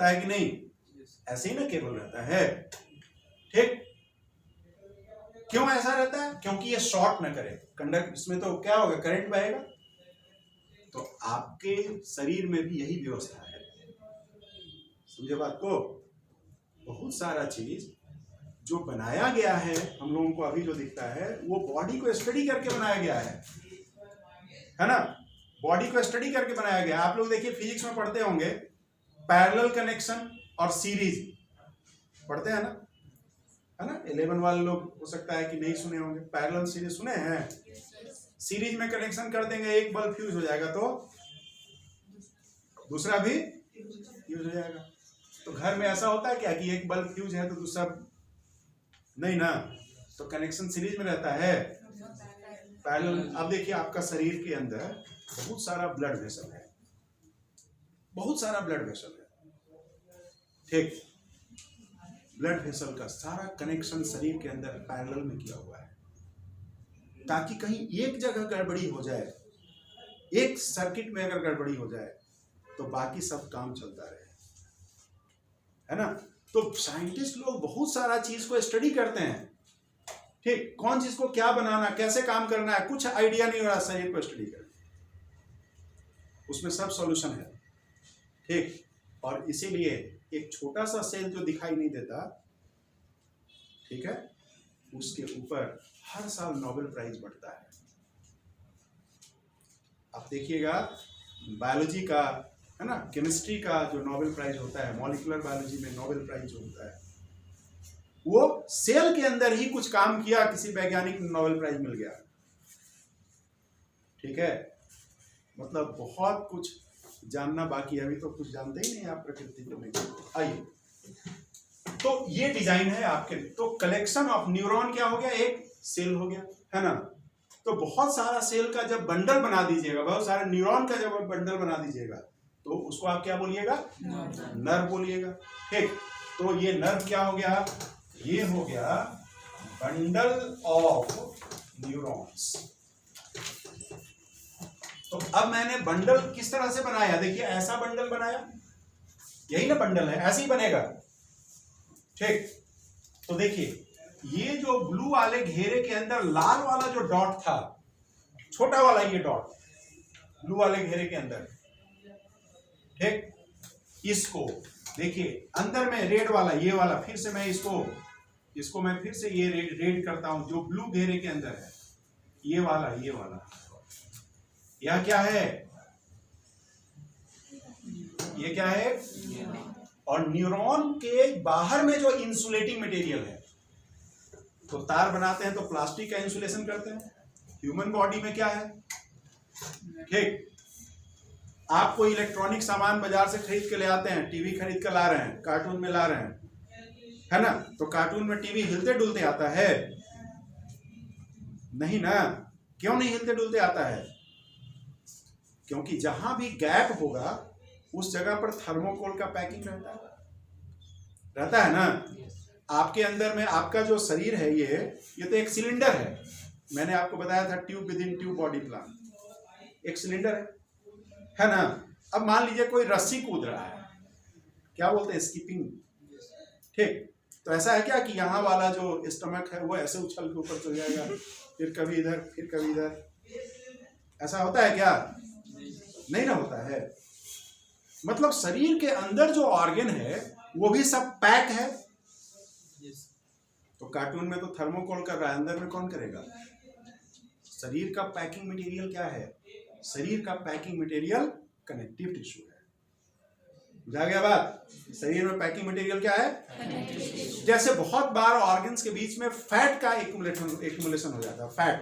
है कि नहीं? ऐसे ही ना केबल रहता है, ठीक? क्यों ऐसा रहता है? क्योंकि ये शॉर्ट ना करे कंडक्ट, इसमें तो क्या होगा, करंट बहेगा। तो आपके शरीर में भी यही व्यवस्था है, समझे बात को? बहुत सारा चीज जो बनाया गया है हम लोगों को अभी जो दिखता है, वो बॉडी को स्टडी करके बनाया गया है ना? बॉडी को स्टडी करके बनाया गया। आप लोग देखिए फिजिक्स में पढ़ते होंगे, पैरेलल कनेक्शन और सीरीज पढ़ते हैं ना, है ना? 11 वाले लोग हो सकता है कि नहीं सुने होंगे, पैरेलल सीरीज सुने हैं? सीरीज में कनेक्शन कर देंगे, एक बल्ब फ्यूज हो जाएगा तो दूसरा भी फ्यूज हो जाएगा। तो घर में ऐसा होता है क्या कि एक बल्ब फ्यूज है तो दूसरा नहीं ना, तो कनेक्शन सीरीज में रहता है, पैरेलल। अब देखिए आपका शरीर के अंदर बहुत सारा ब्लड वेसल है, बहुत सारा ब्लड वेसल है, ठीक। ब्लड वेसल का सारा कनेक्शन शरीर के अंदर पैरेलल में किया हुआ है, ताकि कहीं एक जगह गड़बड़ी हो जाए, एक सर्किट में अगर गड़बड़ी हो जाए तो बाकी सब काम चलता रहे, है ना। तो साइंटिस्ट लोग बहुत सारा चीज को स्टडी करते हैं, ठीक। कौन चीज को क्या बनाना, कैसे काम करना है, कुछ आइडिया नहीं हो रहा, शरीर को स्टडी करते, उसमें सब सॉल्यूशन है, ठीक। और इसीलिए एक छोटा सा सेल जो दिखाई नहीं देता, ठीक है, उसके ऊपर हर साल नोबेल प्राइज बढ़ता है। आप देखिएगा बायोलॉजी का, है ना, केमिस्ट्री का जो नोबेल प्राइज होता है, मॉलिक्यूलर बायोलॉजी में नोबेल प्राइज जो होता है, वो सेल के अंदर ही कुछ काम किया, किसी वैज्ञानिक को नोबेल प्राइज मिल गया, ठीक है। मतलब बहुत कुछ जानना बाकी है, अभी तो कुछ जानते ही नहीं आप प्रकृति को। आइए, तो ये डिजाइन है आपके, तो कलेक्शन ऑफ न्यूरॉन क्या हो गया, एक सेल हो गया, है ना। तो बहुत सारा सेल का जब बंडल बना दीजिएगा, बहुत सारे न्यूरॉन का जब बंडल बना दीजिएगा, तो उसको आप क्या बोलिएगा, नर्व बोलिएगा, ठीक। तो ये नर्व क्या हो गया, ये हो गया बंडल ऑफ न्यूरॉन्स। तो अब मैंने बंडल किस तरह से बनाया, देखिए ऐसा बंडल बनाया, यही ना बंडल है, ऐसे ही बनेगा, ठीक। तो देखिए ये जो ब्लू वाले घेरे के अंदर लाल वाला जो डॉट था, छोटा वाला ये डॉट ब्लू वाले घेरे के अंदर, ठीक। इसको देखिए अंदर में रेड वाला, ये वाला, फिर से मैं इसको मैं फिर से ये रेड करता हूं, जो ब्लू घेरे के अंदर है, ये वाला यह क्या है, ये क्या है, और न्यूरॉन के बाहर में जो इंसुलेटिंग मटेरियल है, तो तार बनाते हैं तो प्लास्टिक का इंसुलेशन करते हैं, ह्यूमन बॉडी में क्या है, ठीक। आप कोई इलेक्ट्रॉनिक सामान बाजार से खरीद के ले आते हैं, टीवी खरीद कर ला रहे हैं, कार्टून में ला रहे हैं, है ना, तो कार्टून में टीवी हिलते डुलते आता है, नहीं ना, क्यों नहीं हिलते डुलते आता है, क्योंकि जहां भी गैप होगा उस जगह पर थर्मोकोल का पैकिंग रहता है ना। आपके अंदर में आपका जो शरीर है, ये तो एक सिलेंडर है, मैंने आपको बताया था tube with in tube body plan, एक सिलेंडर है ना। अब मान लीजिए कोई रस्सी कूद रहा है, क्या बोलते हैं, स्कीपिंग, ठीक। तो ऐसा है क्या कि यहाँ वाला जो स्टमक है वो ऐसे उछल के ऊपर चल जाएगा, फिर कभी इधर फिर कभी इधर, ऐसा होता है क्या, नहीं ना होता है। मतलब शरीर के अंदर जो ऑर्गन है वो भी सब पैक है। तो कार्टून में तो थर्मोकोल कर रहा है, अंदर में कौन करेगा। शरीर का पैकिंग मटेरियल क्या है, शरीर का पैकिंग मटेरियल कनेक्टिव टिश्यू है। बुझा गया बात, शरीर में पैकिंग मटेरियल क्या है। जैसे बहुत बार ऑर्गन्स के बीच में फैट का एक्यूमुलेशन हो जाता है, फैट,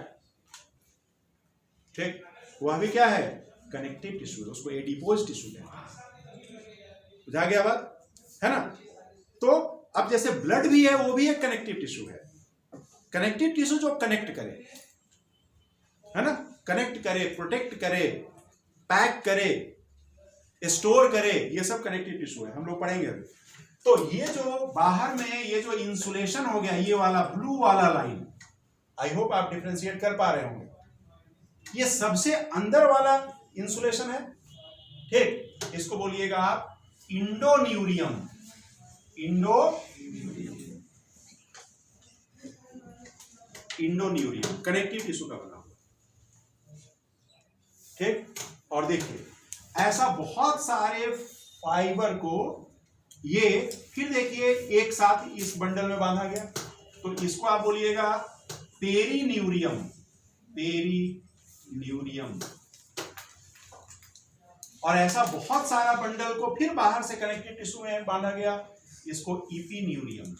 ठीक, वह भी क्या है, कनेक्टिव टिश्यू, उसको एडिपोज टिश्यू कहते हैं। बुझा गया बात, है ना। तो अब जैसे ब्लड भी है, वो भी एक कनेक्टिव टिश्यू है। कनेक्टिव टिश्यू जो कनेक्ट करे, है ना, कनेक्ट करे, प्रोटेक्ट करे, पैक करे, स्टोर करे, ये सब कनेक्टिव टिश्यू है, हम लोग पढ़ेंगे अभी। तो ये जो बाहर में ये जो इंसुलेशन हो गया, ये वाला ब्लू वाला लाइन, आई होप आप डिफरेंशिएट कर पा रहे होंगे, ये सबसे अंदर वाला इंसुलेशन है, ठीक। इसको बोलिएगा आप इंडोन्यूरियम, इंडोन्यूरियम कनेक्टिव टिश्यू का बना हुआ, ठीक। और देखिए ऐसा बहुत सारे फाइबर को ये फिर देखिए एक साथ इस बंडल में बांधा गया, तो इसको आप बोलिएगा पेरीन्यूरियम, पेरीन्यूरियम। और ऐसा बहुत सारा बंडल को फिर बाहर से कनेक्टिव टिश्यू में बांधा गया, इसको इपिन्यूरियम।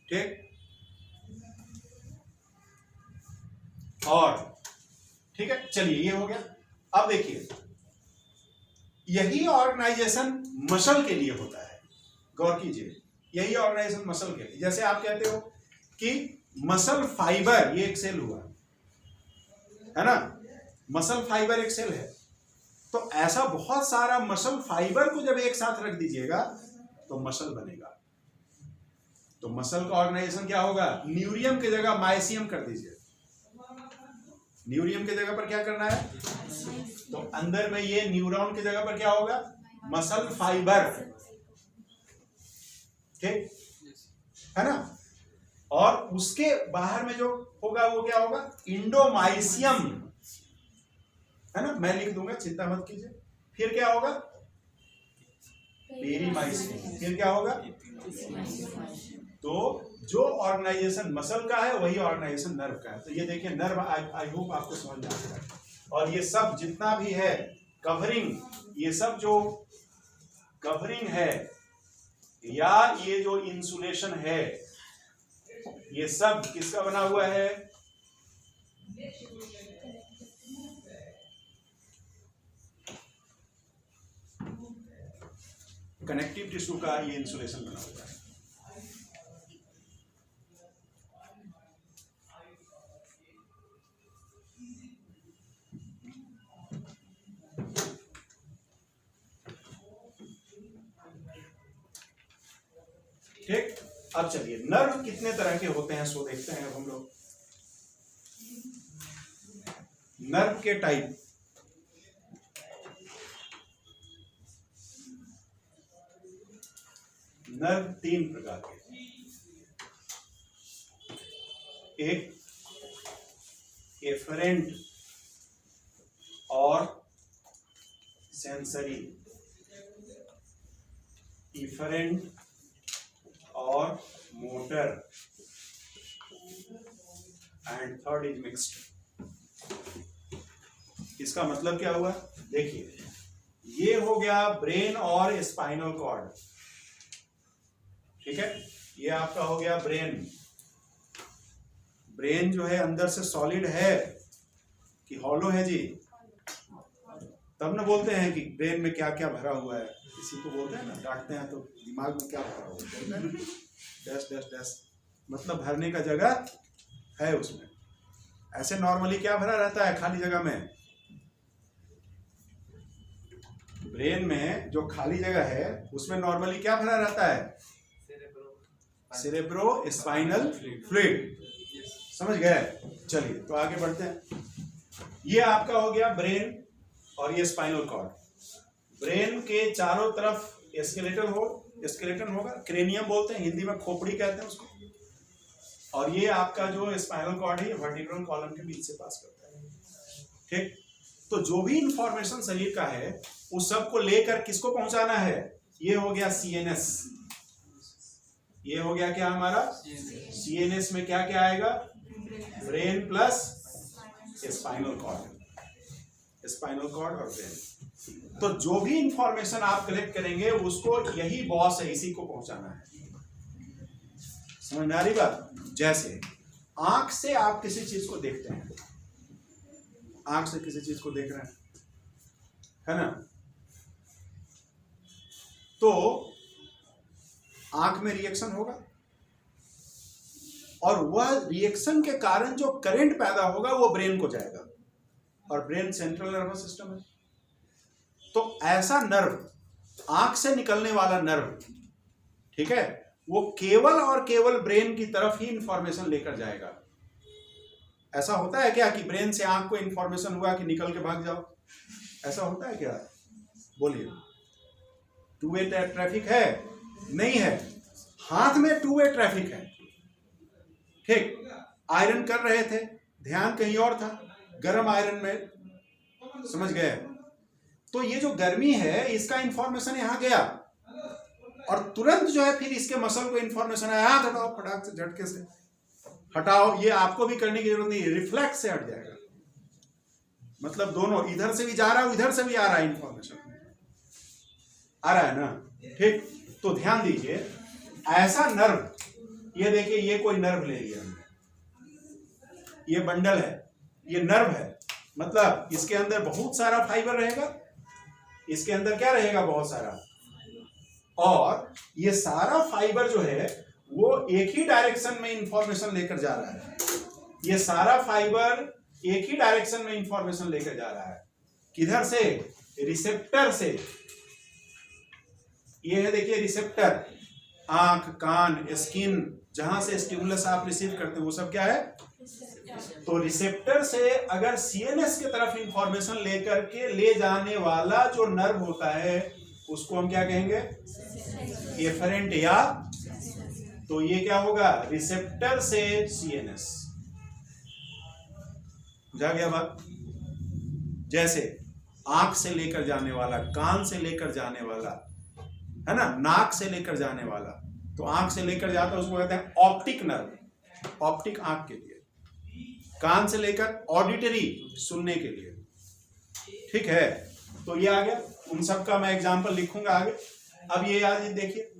ठीक, और ठीक है, चलिए ये हो गया। अब देखिए, यही ऑर्गेनाइजेशन मसल के लिए होता है, गौर कीजिए, यही ऑर्गेनाइजेशन मसल के लिए। जैसे आप कहते हो कि मसल फाइबर, ये एक सेल हुआ है ना, मसल फाइबर एक सेल है, तो ऐसा बहुत सारा मसल फाइबर को जब एक साथ रख दीजिएगा तो मसल बनेगा। तो मसल का ऑर्गेनाइजेशन क्या होगा, न्यूरियम की जगह माइसियम कर दीजिए। न्यूरियम की जगह पर क्या करना है, तो अंदर में ये न्यूरॉन की जगह पर क्या होगा, मसल फाइबर, ठीक है ना। और उसके बाहर में जो होगा वो क्या होगा, इंडोमाइसियम, है ना, मैं लिख दूंगा, चिंता मत कीजिए। फिर क्या होगा, पेरीमाइसियम, फिर क्या होगा। तो जो ऑर्गेनाइजेशन मसल का है वही ऑर्गेनाइजेशन नर्व का है। तो ये देखिए नर्व, आई होप आपको समझ में आ रहा है। और ये सब जितना भी है कवरिंग, ये सब जो कवरिंग है या ये जो इंसुलेशन है, ये सब किसका बना हुआ है, कनेक्टिव टिश्यू का ये इंसुलेशन बना हुआ है। ठीक, अब चलिए नर्व कितने तरह के होते हैं सो देखते हैं हम लोग। नर्व के टाइप, नर्व तीन प्रकार के, एक एफरेंट और सेंसरी, इफरेंट और motor, and third is mixed. इसका मतलब क्या हुआ, देखिए ये हो गया ब्रेन और स्पाइनल कॉर्ड, ठीक है, ये आपका हो गया ब्रेन। ब्रेन जो है अंदर से सॉलिड है कि हॉलो है जी, तब ना बोलते हैं कि ब्रेन में क्या क्या भरा हुआ है, किसी को बोलते हैं ना, डांटते हैं तो दिमाग में क्या भरा हुआ है, बोलते हैं ना डैश डैश डैश, मतलब भरने का जगह है उसमें। ऐसे नॉर्मली क्या भरा रहता है खाली जगह में, ब्रेन में जो खाली जगह है उसमें नॉर्मली क्या भरा रहता है, सेरेब्रो स्पाइनल फ्लूइड, समझ गए। चलिए तो आगे बढ़ते हैं। ये आपका हो गया ब्रेन और ये स्पाइनल कॉर्ड। ब्रेन के चारों तरफ स्केलेटन होगा, क्रेनियम बोलते हैं हिंदी में, खोपड़ी कहते हैं उसको। और ये आपका जो स्पाइनल कॉर्ड है वर्टिब्रल कॉलम के बीच से पास करता है, ठीक। तो जो भी इंफॉर्मेशन शरीर का है उस सब को लेकर किसको पहुंचाना है, ये हो गया सीएनएस। ये हो गया क्या हमारा सीएनएस में क्या क्या आएगा, ब्रेन प्लस स्पाइनल कॉर्ड और ब्रेन। तो जो भी इंफॉर्मेशन आप कलेक्ट करेंगे उसको यही बॉस है, इसी को पहुंचाना है। समझ में आ रही बात। जैसे आंख से आप किसी चीज को देखते हैं, आंख से किसी चीज को देख रहे हैं, है ना, तो आंख में रिएक्शन होगा और वह रिएक्शन के कारण जो करंट पैदा होगा वो ब्रेन को जाएगा, और ब्रेन सेंट्रल नर्वस सिस्टम है। तो ऐसा नर्व, आंख से निकलने वाला नर्व, ठीक है, वो केवल और केवल ब्रेन की तरफ ही इंफॉर्मेशन लेकर जाएगा। ऐसा होता है क्या कि ब्रेन से आंख को इंफॉर्मेशन हुआ कि निकल के भाग जाओ, ऐसा होता है क्या, बोलिए। टू वे ट्रैफिक है, नहीं है। हाथ में टू वे ट्रैफिक है, ठीक। आयरन कर रहे थे, ध्यान कहीं और था, गर्म आयरन में, समझ गए। तो ये जो गर्मी है इसका इंफॉर्मेशन यहां गया और तुरंत जो है फिर इसके मसल को इंफॉर्मेशन आया, हाथ हटाओ, फटाक से झटके से हटाओ। ये आपको भी करने की जरूरत नहीं, रिफ्लेक्स से हट जाएगा। मतलब दोनों, इधर से भी जा रहा है इधर से भी आ रहा है, इंफॉर्मेशन आ रहा है ना, ठीक। तो ध्यान दीजिए, ऐसा नर्व ये देखिए, ये कोई नर्व ले लिया हमने, ये बंडल है, ये नर्व है, मतलब इसके अंदर बहुत सारा फाइबर रहेगा, इसके अंदर क्या रहेगा, बहुत सारा, और ये सारा फाइबर जो है वो एक ही डायरेक्शन में इंफॉर्मेशन लेकर जा रहा है। ये सारा फाइबर एक ही डायरेक्शन में इंफॉर्मेशन लेकर जा रहा है, किधर से, रिसेप्टर से। ये है देखिए रिसेप्टर, आंख, कान, स्किन, जहां से स्टिमुलस आप रिसीव करते हैं वो सब क्या है। तो रिसेप्टर से अगर सीएनएस की तरफ इंफॉर्मेशन लेकर के ले जाने वाला जो नर्व होता है उसको हम क्या कहेंगे, एफरेंट, या तो ये क्या होगा, रिसेप्टर से सीएनएस। जा गया बात। जैसे आंख से लेकर जाने वाला, कान से लेकर जाने वाला, है ना, नाक से लेकर जाने वाला, तो आंख से लेकर जाता है उसको कहते हैं ऑप्टिक नर्व, ऑप्टिक आंख के लिए। कान से लेकर ऑडिटरी, सुनने के लिए, ठीक है। तो ये आ गया, उन सब का मैं एग्जांपल लिखूंगा आगे। अब ये याद देखिए,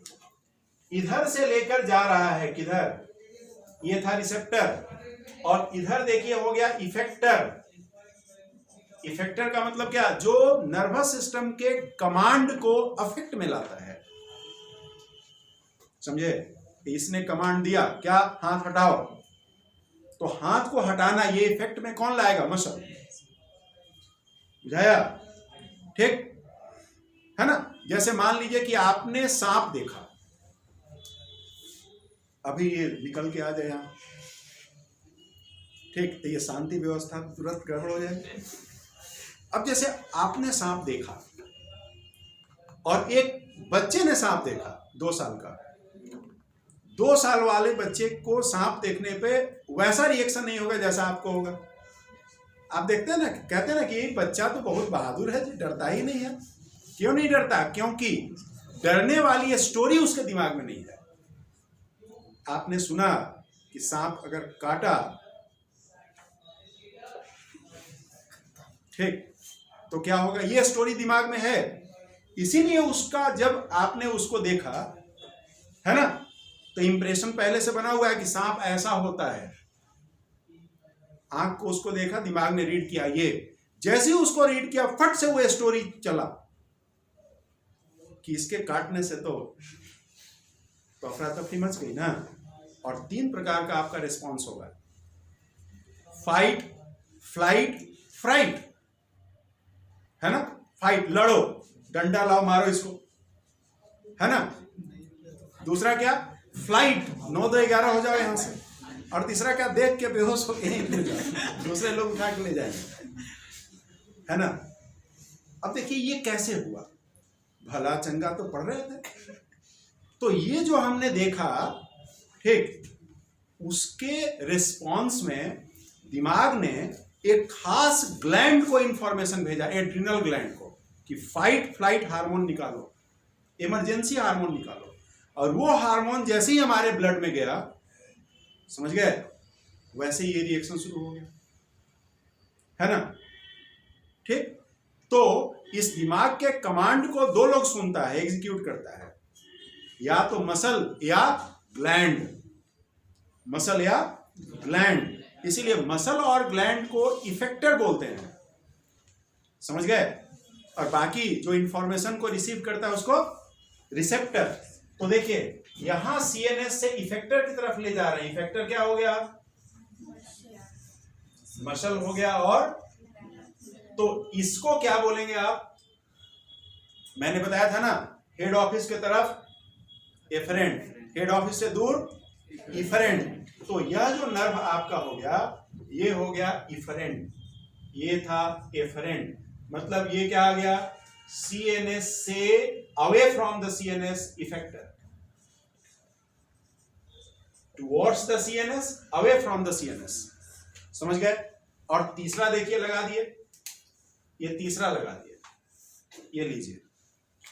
इधर से लेकर जा रहा है किधर, ये था रिसेप्टर, और इधर देखिए हो गया इफेक्टर। इफेक्टर का मतलब क्या, जो नर्वस सिस्टम के कमांड को अफेक्ट में लाता है, समझे। इसने कमांड दिया क्या, हाथ हटाओ, तो हाथ को हटाना ये इफेक्ट में कौन लाएगा, मसल, बुझाया, ठीक है ना। जैसे मान लीजिए कि आपने सांप देखा, अभी ये निकल के आ जाए यहां, ठीक, तो ये शांति व्यवस्था तुरंत गड़बड़ हो जाए। अब जैसे आपने सांप देखा और एक बच्चे ने सांप देखा, 2 साल का, 2 साल वाले बच्चे को सांप देखने पे वैसा रिएक्शन नहीं होगा जैसा आपको होगा। आप देखते हैं ना, कहते हैं ना कि बच्चा तो बहुत बहादुर है, डरता ही नहीं है। क्यों नहीं डरता, क्योंकि डरने वाली स्टोरी उसके दिमाग में नहीं है। आपने सुना कि सांप अगर काटा, ठीक, तो क्या होगा, ये स्टोरी दिमाग में है, इसीलिए उसका जब आपने उसको देखा, है ना, तो इंप्रेशन पहले से बना हुआ है कि सांप ऐसा होता है। आंख को उसको देखा, दिमाग ने रीड किया, ये जैसे ही उसको रीड किया, फट से वो स्टोरी चला कि इसके काटने से तो अफरा तफरी मच गई ना। और 3 प्रकार का आपका रिस्पॉन्स होगा, फाइट, फ्लाइट, फ्राइट, है ना। फाइट, लड़ो, डंडा लाओ, मारो इसको, है ना। दूसरा क्या, फ्लाइट, 9-2-11 हो जाओ यहां से। और तीसरा क्या, देख के बेहोश होके ले जाओ, दूसरे लोग उठा के ले जाएंगे, है ना। अब देखिए ये कैसे हुआ, भला चंगा तो पढ़ रहे थे। तो ये जो हमने देखा, ठीक, उसके रिस्पॉन्स में दिमाग ने एक खास ग्लैंड को इंफॉर्मेशन भेजा, एड्रिनल ग्लैंड को, कि फाइट फ्लाइट हार्मोन निकालो, इमरजेंसी हार्मोन निकालो। और वो हार्मोन जैसे ही हमारे ब्लड में गया, समझ गए, वैसे ही ये रिएक्शन शुरू हो गया, है ना, ठीक। तो इस दिमाग के कमांड को 2 लोग सुनता है, एग्जीक्यूट करता है, या तो मसल या ग्लैंड, मसल या ग्लैंड। इसीलिए मसल और ग्लैंड को इफेक्टर बोलते हैं, समझ गए। और बाकी जो इंफॉर्मेशन को रिसीव करता है उसको रिसेप्टर। तो देखिए यहां सीएनएस से इफेक्टर की तरफ ले जा रहे हैं। इफेक्टर क्या हो गया, मसल हो गया। और तो इसको क्या बोलेंगे आप, मैंने बताया था ना, हेड ऑफिस की तरफ एफरेंट, हेड ऑफिस से दूर इफरेंट। तो यह जो नर्व आपका हो गया, ये हो गया इफरेंट, ये था एफरेंट। मतलब ये क्या आ गया, सीएनएस से away from the CNS effector, towards the CNS, away from the CNS, समझ गए। और तीसरा देखिए लगा दिए, ये तीसरा लगा दिए, ये लीजिए,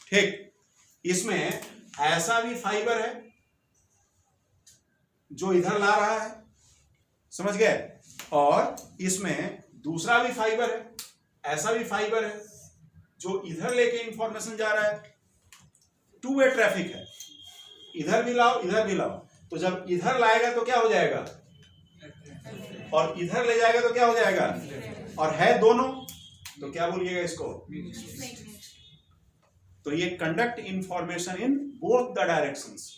ठीक। इसमें ऐसा भी फाइबर है जो इधर ला रहा है, समझ गए। और इसमें दूसरा भी फाइबर है, ऐसा भी फाइबर है जो इधर लेके इंफॉर्मेशन जा रहा है। 2 वे ट्रैफिक है, इधर भी लाओ इधर भी लाओ। तो जब इधर लाएगा तो क्या हो जाएगा, और इधर ले जाएगा तो क्या हो जाएगा, और है दोनों तो क्या बोलिएगा इसको, तो ये conduct information in both the directions,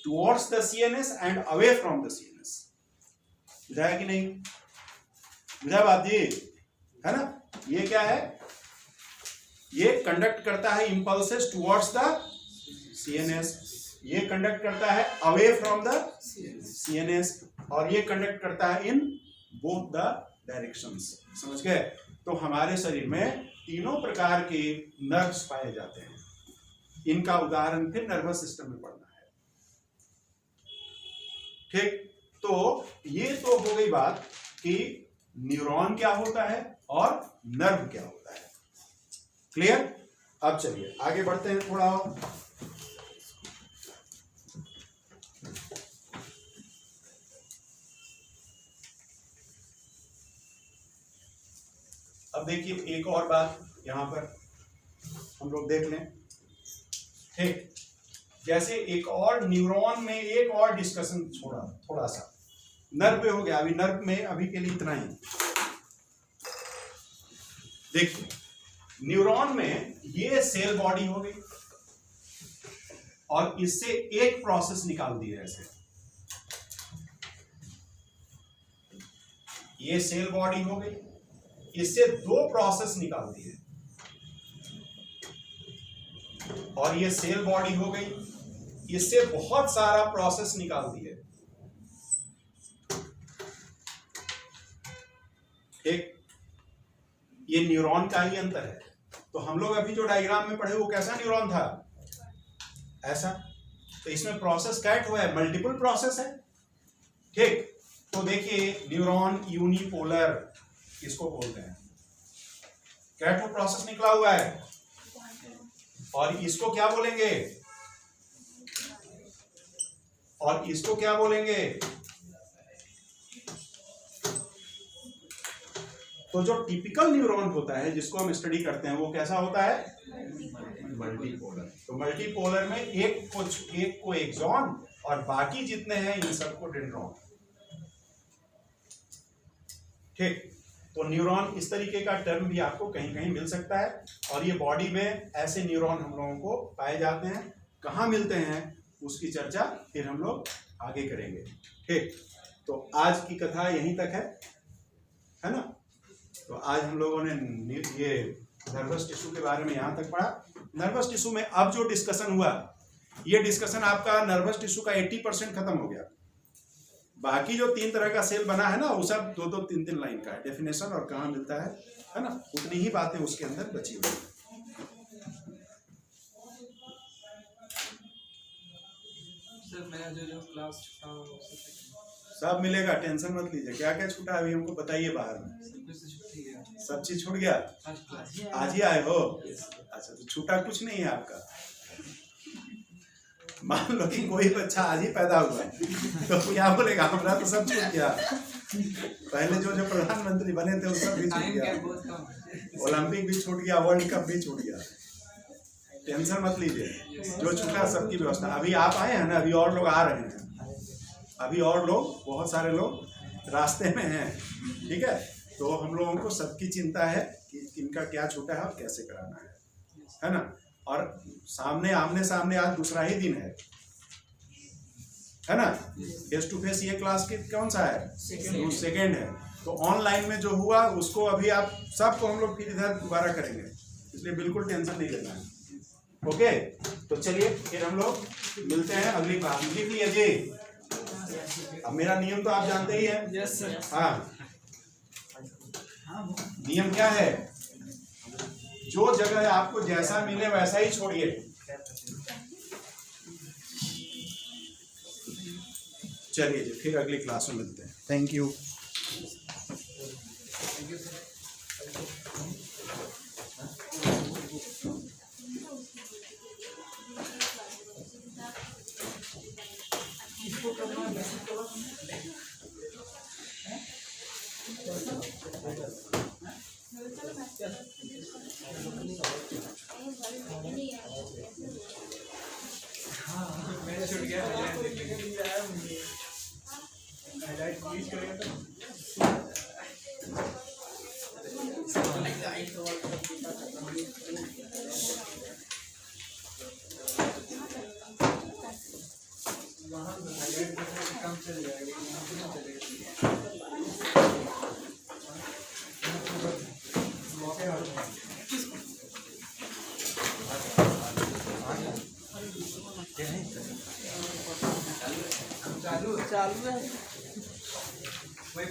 towards the CNS and away from the CNS. बुझाया कि नहीं, बुझा बात जी, है ना। ये क्या है, ये कंडक्ट करता है इंपल्सेस टुवर्ड्स द सीएनएस, ये कंडक्ट करता है अवे फ्रॉम द सीएनएस, और ये कंडक्ट करता है इन बोथ द डायरेक्शंस। समझ गए। तो हमारे शरीर में तीनों प्रकार के नर्व्स पाए जाते हैं, इनका उदाहरण फिर नर्वस सिस्टम में पढ़ना है। ठीक, तो ये तो हो गई बात कि न्यूरॉन क्या होता है और नर्व क्या होता है। क्लियर। अब चलिए आगे बढ़ते हैं थोड़ा और। अब देखिए एक और बात यहां पर हम लोग देख लें। ठीक, जैसे एक और न्यूरॉन में एक और डिस्कशन छोड़ा, थोड़ा सा नर्व पे हो गया, अभी नर्व में अभी के लिए इतना ही। देखिए न्यूरॉन में ये सेल बॉडी हो गई और इससे एक प्रोसेस निकाल दी है ऐसे, ये सेल बॉडी हो गई, इससे दो प्रोसेस निकाल दी है, और ये सेल बॉडी हो गई, इससे बहुत सारा प्रोसेस निकाल दी है। ठीक, ये न्यूरॉन का ही अंतर है। तो हम लोग अभी जो डायग्राम में पढ़े वो कैसा न्यूरॉन था, ऐसा। तो इसमें प्रोसेस कैट हुआ है, मल्टीपल प्रोसेस है। ठीक, तो देखिए न्यूरॉन यूनिपोलर इसको बोलते हैं, कैट प्रोसेस निकला हुआ है, और इसको क्या बोलेंगे, और इसको क्या बोलेंगे। तो जो टिपिकल न्यूरॉन होता है जिसको हम स्टडी करते हैं वो कैसा होता है, मल्टीपोलर। तो मल्टीपोलर में एक को एक्सॉन और बाकी जितने हैं इन सबको डेंड्रॉन। ठीक, तो न्यूरॉन इस तरीके का टर्म भी आपको कहीं कहीं मिल सकता है, और ये बॉडी में ऐसे न्यूरॉन हम लोगों को पाए जाते हैं। कहाँ मिलते हैं उसकी चर्चा फिर हम लोग आगे करेंगे। ठीक, तो आज की कथा यहीं तक है ना। तो आज हम लोगों ने ये नर्वस टिश्यू के बारे में यहाँ तक पढ़ा। नर्वस टिश्यू में अब जो डिस्कशन हुआ, ये डिस्कशन आपका नर्वस टिश्यू का 80% खत्म हो गया। बाकी जो 3 तरह का सेल बना है ना, वो सब 2-2, 3-3 लाइन का है, डेफिनेशन और कहाँ मिलता है ना, उतनी ही बातें उसके अंदर बची हुई। सर मेरा जो क्लास छूटा सब मिलेगा, टेंशन मत लीजिए। क्या क्या छूटा अभी हमको बताइए, बाहर में सब चीज छूट गया। आज ही आए हो, अच्छा। तो छूटा कुछ नहीं है आपका। मान लो कि कोई बच्चा आज ही पैदा हुआ है तो क्या बोलेगा, हमारा तो सब छूट गया। पहले जो प्रधानमंत्री बने थे वो सब भी छूट गया, ओलंपिक भी छूट गया, वर्ल्ड कप भी छूट गया। टेंशन मत लीजिए, जो छूटा सबकी व्यवस्था। अभी आप आए हैं ना, अभी और लोग आ रहे हैं, अभी और लोग, बहुत सारे लोग रास्ते में हैं। ठीक है, तो हम लोगों को सबकी चिंता है कि इनका क्या छूटा है और कैसे कराना है ना। और आमने सामने आज दूसरा ही दिन है ना। फेस टू फेस ये क्लास की कौन सा है, सेकेंड है। तो ऑनलाइन में जो हुआ उसको अभी आप सबको हम लोग फिर इधर दोबारा करेंगे, इसलिए बिल्कुल टेंशन नहीं लेना है। ओके, तो चलिए फिर हम लोग मिलते हैं अगली बार। लिख लिया जी, अब मेरा नियम तो आप जानते ही हैं। Yes sir. हाँ, नियम क्या है, जो जगह आपको जैसा मिले वैसा ही छोड़िए। चलिए जी, फिर अगली क्लास में मिलते हैं। Thank you. हाँ, मैं छूट गया। वहाँ काम चल जाएगा, यहाँ पे नहीं चलेगा। चालू है। वही